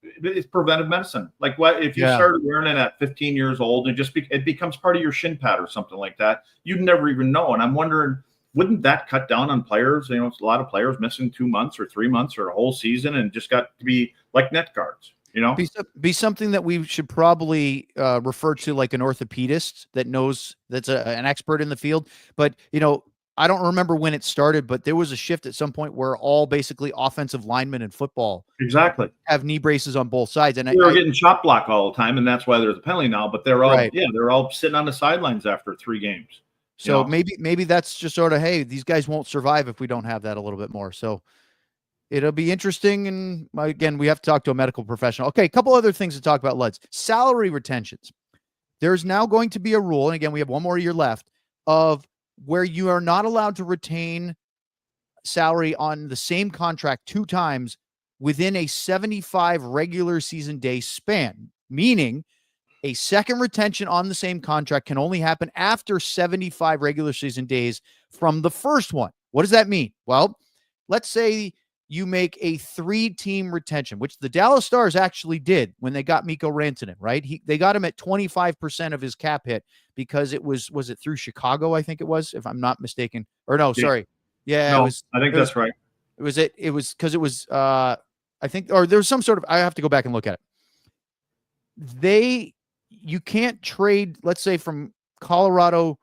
It's preventive medicine. Like what if you started wearing it at 15 years old and it becomes part of your shin pad or something like that? You'd never even know. And I'm wondering, wouldn't that cut down on players? It's a lot of players missing 2 months or 3 months or a whole season and just got to be like net guards. Be something that we should probably refer to like an orthopedist that's an expert in the field. But I don't remember when it started, but there was a shift at some point where all basically offensive linemen in football have knee braces on both sides, and they were getting chop block all the time, and that's why there's a penalty now. But they're all they're all sitting on the sidelines after 3 games. So maybe that's just sort of, hey, these guys won't survive if we don't have that a little bit more. So it'll be interesting. And again, we have to talk to a medical professional. Okay, a couple other things to talk about, Luds. Salary retentions. There's now going to be a rule, and again, we have one more year left, of where you are not allowed to retain salary on the same contract 2 times within a 75 regular season day span, meaning a second retention on the same contract can only happen after 75 regular season days from the first one. What does that mean? Well, let's say you make a 3-team retention, which the Dallas Stars actually did when they got Mikko Rantanen, right? They got him at 25% of his cap hit because it was it through Chicago? I think it was, if I'm not mistaken. Or no, sorry. Yeah, no, I think that's right. It was because it was I think, or there's some sort of, I have to go back and look at it. You can't trade, let's say, from Colorado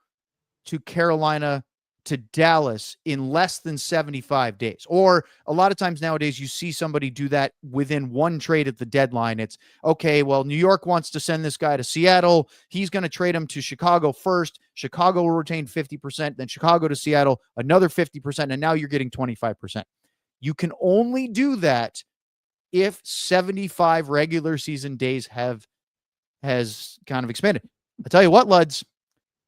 to Carolina to Dallas in less than 75 days. Or a lot of times nowadays, you see somebody do that within one trade at the deadline. It's, okay, well, New York wants to send this guy to Seattle. He's going to trade him to Chicago first. Chicago will retain 50%, then Chicago to Seattle, another 50%, and now you're getting 25%. You can only do that if 75 regular season days has kind of expanded. I tell you what, Luds,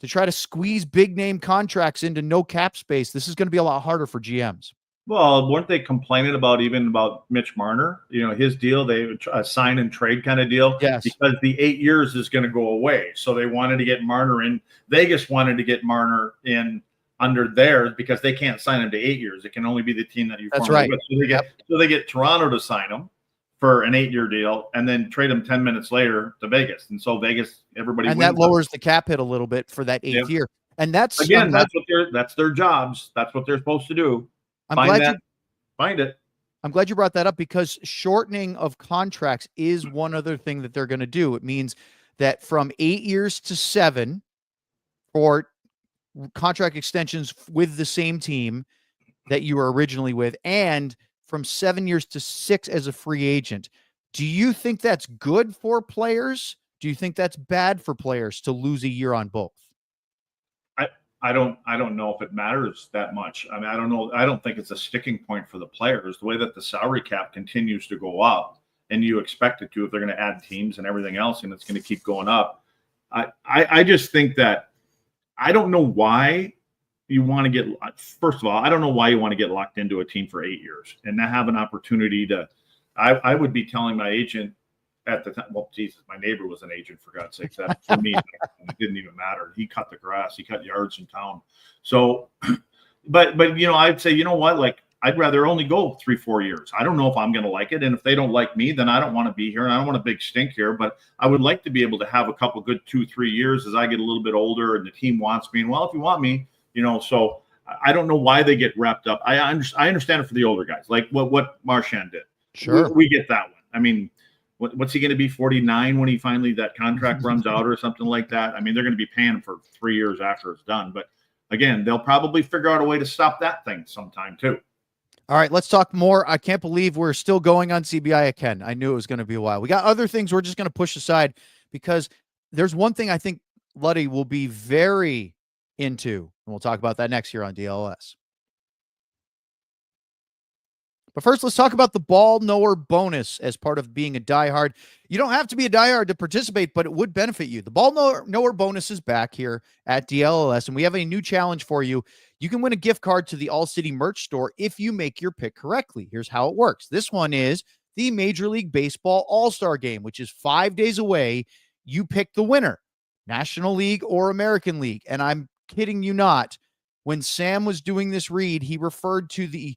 to try to squeeze big name contracts into no cap space, this is going to be a lot harder for GMs. Well, weren't they complaining about Mitch Marner? His deal, a sign and trade kind of deal. Yes. Because the 8 years is going to go away. So they wanted to get Marner in. Vegas wanted to get Marner in under theirs because they can't sign him to 8 years. It can only be the team that you That's formed right. with. So they get Toronto to sign him for an 8-year deal and then trade him 10 minutes later to Vegas. And so Vegas, everybody and wins. that lowers the cap hit a little bit for that 8th year. And that's, again, that's their jobs. That's what they're supposed to do. Find it. I'm glad you brought that up, because shortening of contracts is one other thing that they're going to do. It means that from 8 years to 7 for contract extensions with the same team that you were originally with, and from 7 years to 6 as a free agent. Do you think that's good for players? Do you think that's bad for players to lose a year on both? I don't know if it matters that much. I mean, I don't know. I don't think it's a sticking point for the players. The way that the salary cap continues to go up, and you expect it to if they're going to add teams and everything else, and it's going to keep going up. I just think that I don't know why you want to get, first of all, I don't know why you want to get locked into a team for 8 years and not have an opportunity to, I would be telling my agent at the time, well, Jesus, my neighbor was an agent, for God's sakes. That for me, it didn't even matter. He cut the grass, he cut yards in town. So, but I'd say, you know what, like, I'd rather only go 3-4 years. I don't know if I'm going to like it. And if they don't like me, then I don't want to be here and I don't want a big stink here, but I would like to be able to have a couple good 2-3 years as I get a little bit older and the team wants me. And well, if you want me, so I don't know why they get wrapped up. I understand it for the older guys, like what Marchand did. Sure. We get that one. I mean, what's he going to be, 49 when he finally, that contract runs out or something like that? I mean, they're going to be paying him for 3 years after it's done. But again, they'll probably figure out a way to stop that thing sometime too. All right, let's talk more. I can't believe we're still going on CBI again. I knew it was going to be a while. We got other things we're just going to push aside, because there's one thing I think Luddy will be very into, and we'll talk about that next year on DLLS. But first, let's talk about the ball knower bonus as part of being a diehard. You don't have to be a diehard to participate, but it would benefit you. The ball knower bonus is back here at DLLS, and we have a new challenge for you. You can win a gift card to the ALLCITY merch store if you make your pick correctly. Here's how it works. This one is the Major League Baseball All-Star Game, which is 5 days away. You pick the winner, National League or American League. And I'm kidding you not. When Sam was doing this read, he referred to he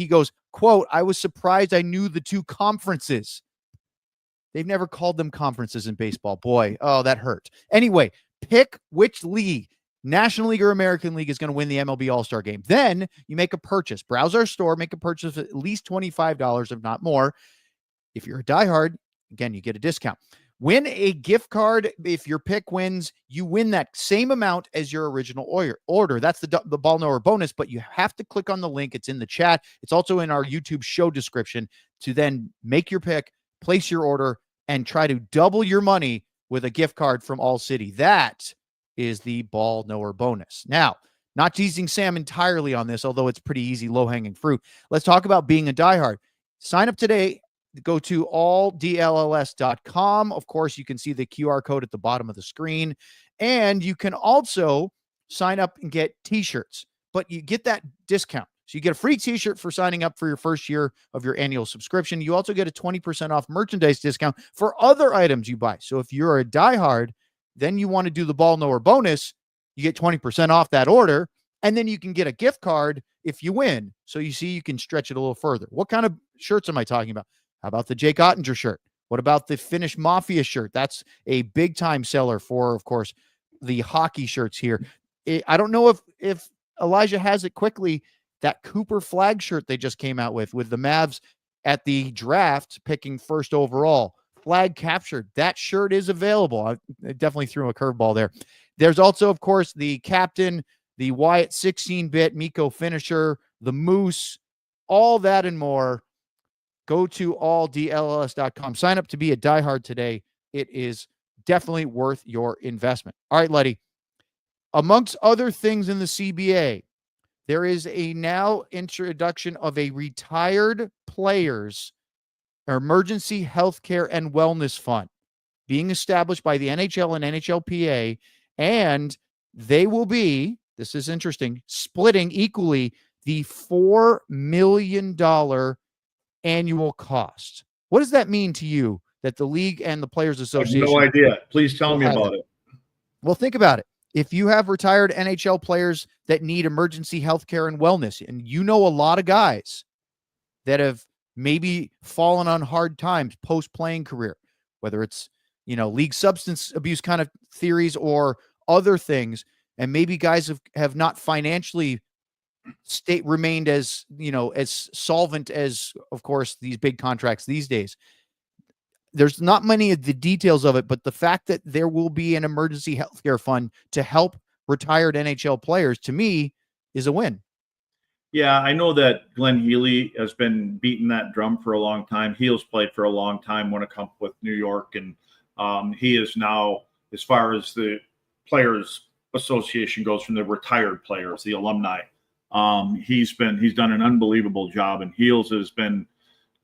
goes, quote, "I was surprised I knew the two conferences." They've never called them conferences in baseball. Boy, oh, that hurt. Anyway, pick which league, National League or American League, is going to win the MLB All-Star Game. Then you make a purchase. Browse our store, make a purchase of at least $25, if not more. If you're a diehard, again, you get a discount. Win a gift card. If your pick wins, you win that same amount as your original order. That's the ball knower bonus, but you have to click on the link. It's in the chat. It's also in our YouTube show description to then make your pick, place your order, and try to double your money with a gift card from ALLCITY. That is the ball knower bonus. Now, not teasing Sam entirely on this, although it's pretty easy, low-hanging fruit. Let's talk about being a diehard. Sign up today. Go to alldlls.com. Of course, you can see the QR code at the bottom of the screen. And you can also sign up and get t-shirts, but you get that discount. So you get a free t-shirt for signing up for your first year of your annual subscription. You also get a 20% off merchandise discount for other items you buy. So if you're a diehard, then you want to do the ball knower bonus, you get 20% off that order. And then you can get a gift card if you win. So you see, you can stretch it a little further. What kind of shirts am I talking about? How about the Jake Ottinger shirt? What about the Finnish Mafia shirt? That's a big time seller for, of course, the hockey shirts here. I don't know if Elijah has it quickly. That Cooper flag shirt they just came out with the Mavs at the draft, picking first overall. Flag captured. That shirt is available. I definitely threw a curveball there. There's also, of course, the captain, the Wyatt 16-bit Miko finisher, the Moose, all that and more. Go to alldlls.com. Sign up to be a diehard today. It is definitely worth your investment. All right, Letty. Amongst other things in the CBA, there is a now introduction of a retired players emergency healthcare and wellness fund being established by the NHL and NHLPA, and they will be, this is interesting, splitting equally the $4 million annual cost. What does that mean to you that the league and the Players Association? I have no idea. Please tell me about it. Well, think about it. If you have retired NHL players that need emergency health care and wellness, and you know a lot of guys that have maybe fallen on hard times post-playing career, whether it's, league substance abuse kind of theories or other things, and maybe guys have not financially remained as, as solvent as, of course, these big contracts these days. There's not many of the details of it, but the fact that there will be an emergency healthcare fund to help retired NHL players, to me, is a win. Yeah, I know that Glenn Healy has been beating that drum for a long time. He's played for a long time when it comes with New York, and he is now, as far as the Players Association goes, from the retired players, the alumni. He's done an unbelievable job, and Heels has been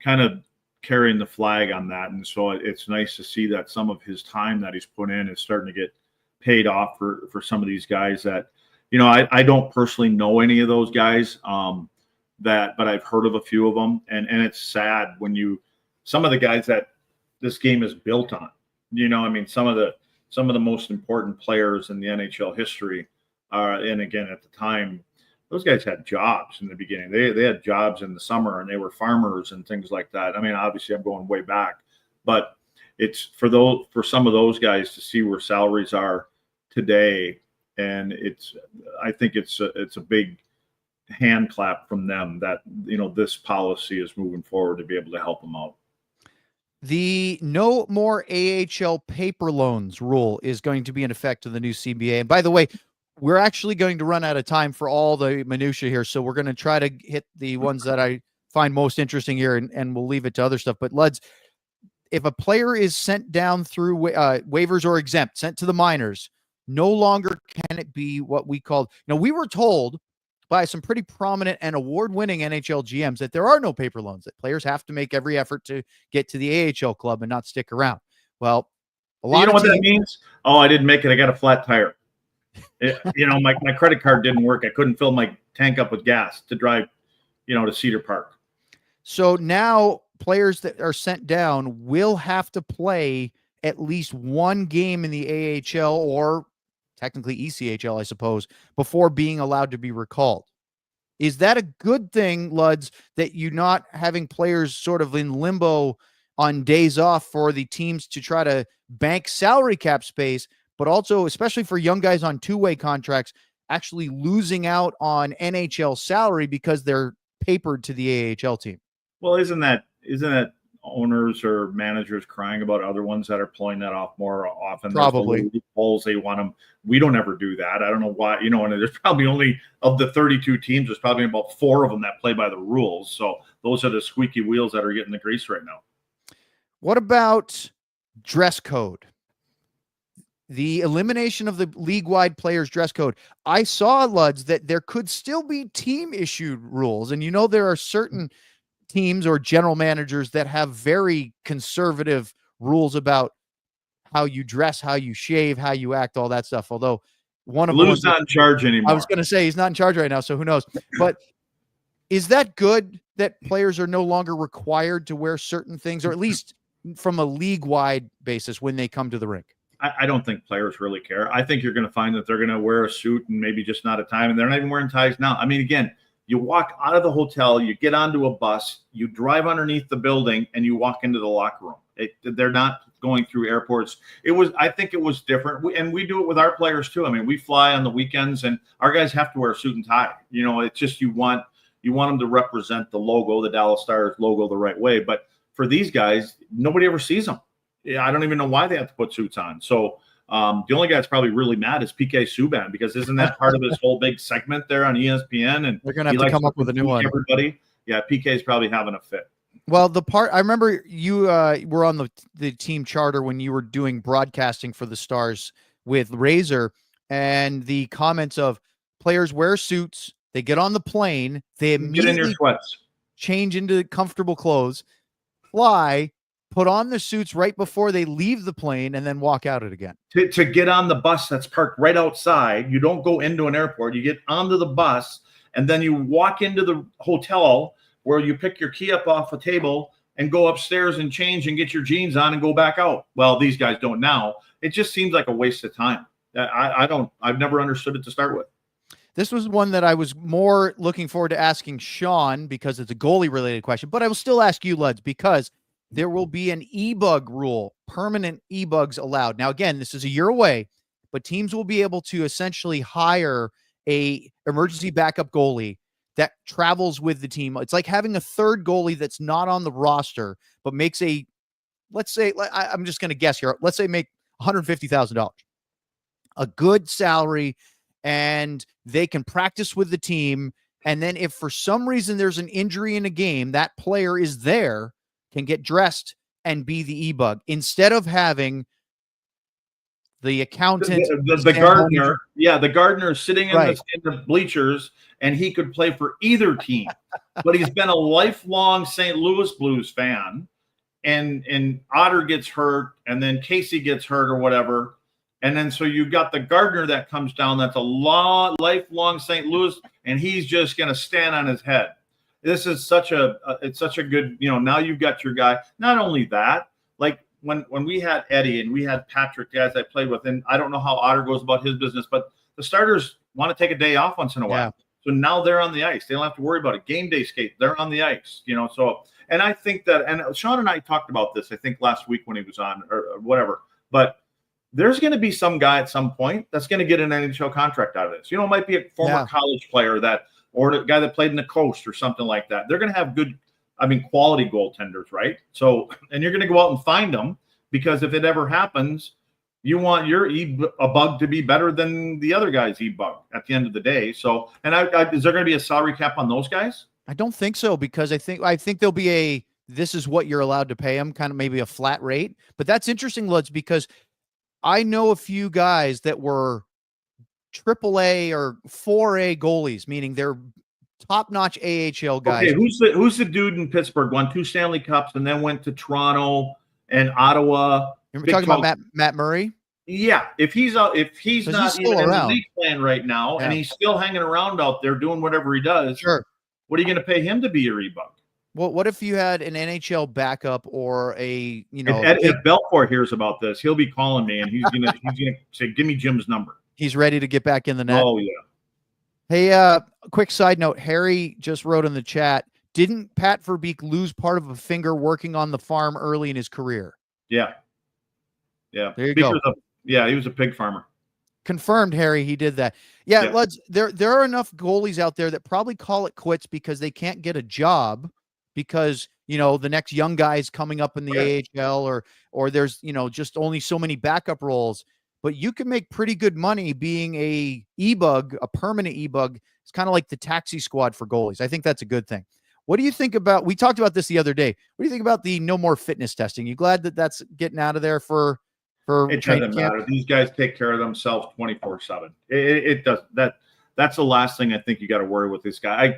kind of carrying the flag on that. And so it's nice to see that some of his time that he's put in is starting to get paid off for some of these guys that, I don't personally know any of those guys but I've heard of a few of them. And it's sad when some of the guys that this game is built on, some of the most important players in the NHL history and again, at the time, those guys had jobs in the beginning. They had jobs in the summer, and they were farmers and things like that. I mean, obviously I'm going way back, but it's for some of those guys to see where salaries are today. And I think it's a big hand clap from them that, this policy is moving forward to be able to help them out. The no more AHL paper loans rule is going to be in effect in the new CBA. And by the way, we're actually going to run out of time for all the minutia here. So we're going to try to hit the ones that I find most interesting here, and we'll leave it to other stuff. But Luds, if a player is sent down through waivers or exempt, sent to the minors, no longer can it be what we called, we were told by some pretty prominent and award-winning NHL GMs that there are no paper loans, that players have to make every effort to get to the AHL club and not stick around. Well, a lot what that means? Oh, I didn't make it. I got a flat tire. My credit card didn't work. I couldn't fill my tank up with gas to drive, to Cedar Park. So now players that are sent down will have to play at least one game in the AHL or technically ECHL, I suppose, before being allowed to be recalled. Is that a good thing, Luds, that you're not having players sort of in limbo on days off for the teams to try to bank salary cap space, but also, especially for young guys on two-way contracts, actually losing out on NHL salary because they're papered to the AHL team? Well, isn't that owners or managers crying about other ones that are pulling that off more often? Probably. Loopholes, they want them. We don't ever do that. I don't know why, and there's probably only, of the 32 teams, there's probably about 4 of them that play by the rules. So those are the squeaky wheels that are getting the grease right now. What about dress code? The elimination of the league-wide players' dress code. I saw, Luds, that there could still be team-issued rules. And there are certain teams or general managers that have very conservative rules about how you dress, how you shave, how you act, all that stuff. Although one of Lou's not in charge anymore. I was going to say he's not in charge right now, so who knows? But is that good that players are no longer required to wear certain things, or at least from a league-wide basis when they come to the rink? I don't think players really care. I think you're going to find that they're going to wear a suit and maybe just not a tie, and they're not even wearing ties now. I mean, again, you walk out of the hotel, you get onto a bus, you drive underneath the building, and you walk into the locker room. They're not going through airports. I think it was different, and we do it with our players too. I mean, we fly on the weekends, and our guys have to wear a suit and tie. It's just you want You want them to represent the logo, the Dallas Stars logo, the right way. But for these guys, nobody ever sees them. Yeah, I don't even know why they have to put suits on. So the only guy that's probably really mad is PK Subban, because isn't that part of his whole big segment there on ESPN? And they're going to have to come up with a new one. Everybody, yeah, PK is probably having a fit. Well, the part I remember you were on the team charter when you were doing broadcasting for the Stars with Razor, and the comments of players wear suits, they get on the plane, they immediately get in your sweats, change into comfortable clothes, fly, put on the suits right before they leave the plane, and then walk out it again. To get on the bus that's parked right outside. You don't go into an airport. You get onto the bus, and then you walk into the hotel where you pick your key up off a table and go upstairs and change and get your jeans on and go back out. Well, these guys don't now. It just seems like a waste of time. I've never understood it to start with. This was one that I was more looking forward to asking Sean, because it's a goalie related question, but I will still ask you, Luds, because there will be an e-bug rule, permanent e-bugs allowed. Now, again, this is a year away, but teams will be able to essentially hire a emergency backup goalie that travels with the team. It's like having a third goalie that's not on the roster, but makes let's say, I'm just going to guess here, let's say make $150,000, a good salary, and they can practice with the team. And then if for some reason there's an injury in a game, that player is there, can get dressed and be the e-bug, instead of having the accountant, the gardener. Yeah, the gardener sitting in the bleachers, and he could play for either team. But he's been a lifelong St. Louis Blues fan, and Otter gets hurt, and then Casey gets hurt or whatever. And then so you've got the gardener that comes down that's a lifelong St. Louis, and he's just going to stand on his head. This is it's such a good, now you've got your guy. Not only that, like when we had Eddie and we had Patrick, guys I played with, and I don't know how Otter goes about his business, but the starters want to take a day off once in a while. So now they're on the ice. They don't have to worry about a game day skate. They're on the ice, so, and I think that, and Sean and I talked about this, I think last week when he was on or whatever, but there's going to be some guy at some point that's going to get an NHL contract out of this. It might be a former college player or the guy that played in the Coast or something like that. They're going to have good, quality goaltenders, right? So, and you're going to go out and find them, because if it ever happens, you want your bug to be better than the other guy's bug at the end of the day. So, and is there going to be a salary cap on those guys? I don't think so, because I think there'll be this is what you're allowed to pay them, kind of maybe a flat rate. But that's interesting, Lutz, because I know a few guys that were AAA or 4A goalies, meaning they're top-notch AHL guys. Okay, who's the dude in Pittsburgh? Won 2 Stanley Cups and then went to Toronto and Ottawa. You're talking about Matt Murray? Yeah, if he's not even in the league plan right now, and he's still hanging around out there doing whatever he does, sure. What are you going to pay him to be your e-bug? Well, what if you had an NHL backup or if Belfort hears about this, he'll be calling me and he's gonna say, "Give me Jim's number." He's ready to get back in the net. Oh yeah. Hey, quick side note: Harry just wrote in the chat, didn't Pat Verbeek lose part of a finger working on the farm early in his career? Yeah. There you go. He was a pig farmer. Confirmed, Harry. He did that. Yeah, Luds, there are enough goalies out there that probably call it quits because they can't get a job, because the next young guy is coming up in the AHL, or there's just only so many backup roles. But you can make pretty good money being a permanent e-bug. It's kind of like the taxi squad for goalies. I think that's a good thing. What do you think about? We talked about this the other day. What do you think about the no more fitness testing? You glad that that's getting out of there for it doesn't matter. These guys take care of themselves 24/7. It does that. That's the last thing I think you got to worry with this guy.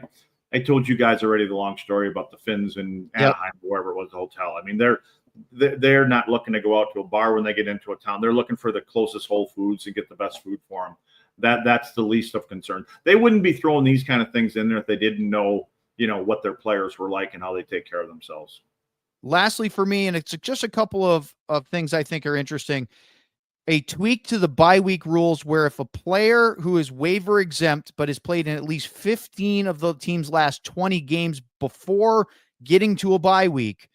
I told you guys already the long story about the Finns in Anaheim, wherever it was, the hotel. I mean, they're not looking to go out to a bar when they get into a town. They're looking for the closest Whole Foods and get the best food for them. That's the least of concern. They wouldn't be throwing these kind of things in there if they didn't know, what their players were like and how they take care of themselves. Lastly, for me, and it's just a couple of things I think are interesting, a tweak to the bye week rules where if a player who is waiver exempt but has played in at least 15 of the team's last 20 games before getting to a bye week,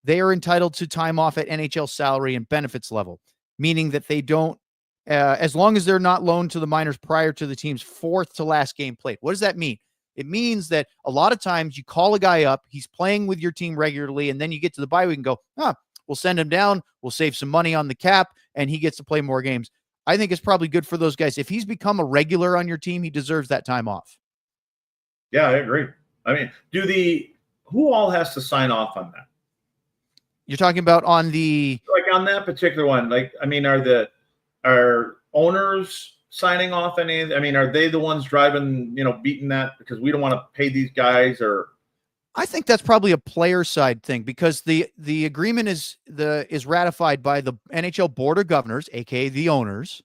they are entitled to time off at NHL salary and benefits level, meaning that they don't, as long as they're not loaned to the minors prior to the team's 4th to last game played. What does that mean? It means that a lot of times you call a guy up, he's playing with your team regularly, and then you get to the bye week and go, we'll send him down, we'll save some money on the cap, and he gets to play more games. I think it's probably good for those guys. If he's become a regular on your team, he deserves that time off. Yeah, I agree. I mean, who all has to sign off on that? You're talking about on the on that particular one. Like, I mean, are owners signing off any? I mean, are they the ones driving, beating that because we don't want to pay these guys? Or I think that's probably a player side thing, because the agreement is ratified by the NHL Board of Governors, aka the owners,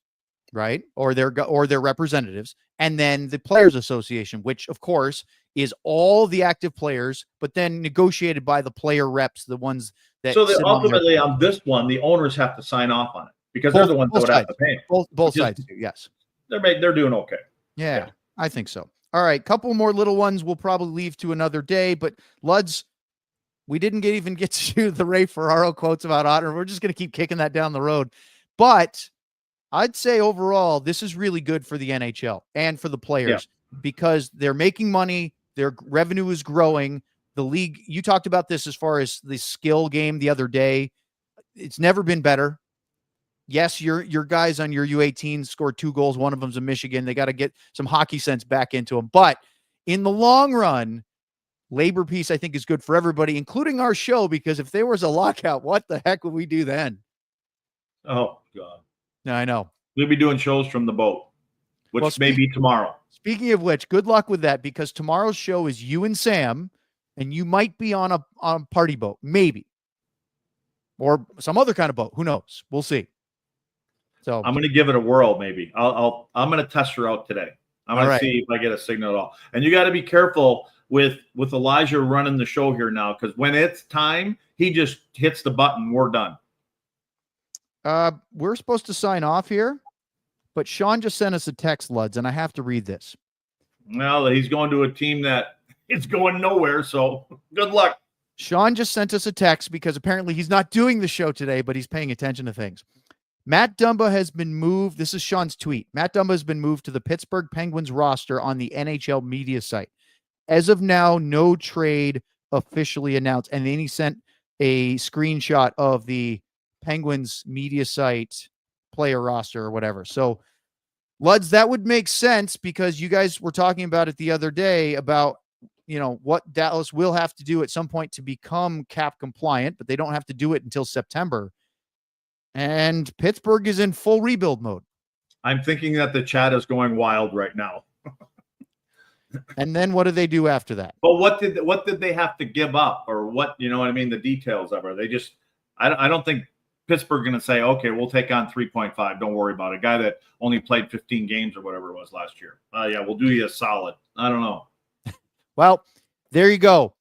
right, or their representatives, and then the Players Association, which of course is all the active players, but then negotiated by the player reps, the ones that. So that ultimately on this one, the owners have to sign off on it because they're the ones that would have to pay. Both sides do, yes. They're doing okay. Yeah, I think so. All right, couple more little ones we'll probably leave to another day, but Luds, we didn't even get to the Ray Ferraro quotes about Otter. We're just going to keep kicking that down the road. But I'd say overall, this is really good for the NHL and for the players because they're making money. Their revenue is growing. The league, you talked about this as far as the skill game the other day. It's never been better. Yes, your guys on your U18 scored 2 goals. One of them's in Michigan. They got to get some hockey sense back into them. But in the long run, labor peace, I think, is good for everybody, including our show, because if there was a lockout, what the heck would we do then? Oh, God. Yeah, I know. We'll be doing shows from the boat, which may be tomorrow. Speaking of which, good luck with that, because tomorrow's show is you and Sam, and you might be on a party boat, maybe, or some other kind of boat. Who knows? We'll see. So I'm going to give it a whirl. Maybe I'm going to test her out today. I'm going to see if I get a signal at all. And you got to be careful with Elijah running the show here now, because when it's time, he just hits the button. We're done. We're supposed to sign off here, but Sean just sent us a text, Luds, and I have to read this. Well, he's going to a team that is going nowhere, so good luck. Sean just sent us a text because apparently he's not doing the show today, but he's paying attention to things. Matt Dumba has been moved. This is Sean's tweet. Matt Dumba has been moved to the Pittsburgh Penguins roster on the NHL media site. As of now, no trade officially announced. And then he sent a screenshot of the Penguins media site player roster or whatever. So, Luds, that would make sense because you guys were talking about it the other day about, what Dallas will have to do at some point to become cap compliant, but they don't have to do it until September. And Pittsburgh is in full rebuild mode. I'm thinking that the chat is going wild right now. And then what do they do after that? But what did they have to give up, or what? You know what I mean? The details of it. They just, I don't think Pittsburgh going to say, okay, we'll take on 3.5. Don't worry about it. A guy that only played 15 games or whatever it was last year. Yeah, we'll do you a solid. I don't know. Well, there you go.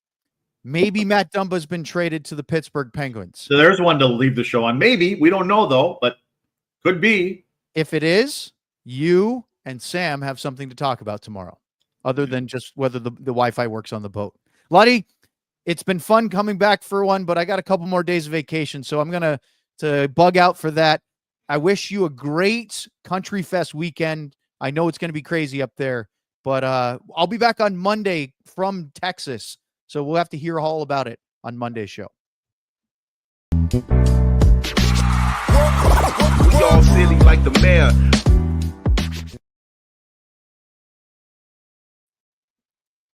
Maybe Matt Dumba's been traded to the Pittsburgh Penguins. So there's one to leave the show on. Maybe. We don't know, though, but could be. If it is, you and Sam have something to talk about tomorrow, other than just whether the Wi-Fi works on the boat. Luddy, it's been fun coming back for one, but I got a couple more days of vacation, so I'm going to bug out for that. I wish you a great Country Fest weekend. I know it's going to be crazy up there, but I'll be back on Monday from Texas. So we'll have to hear all about it on Monday's show. We all silly like the mayor.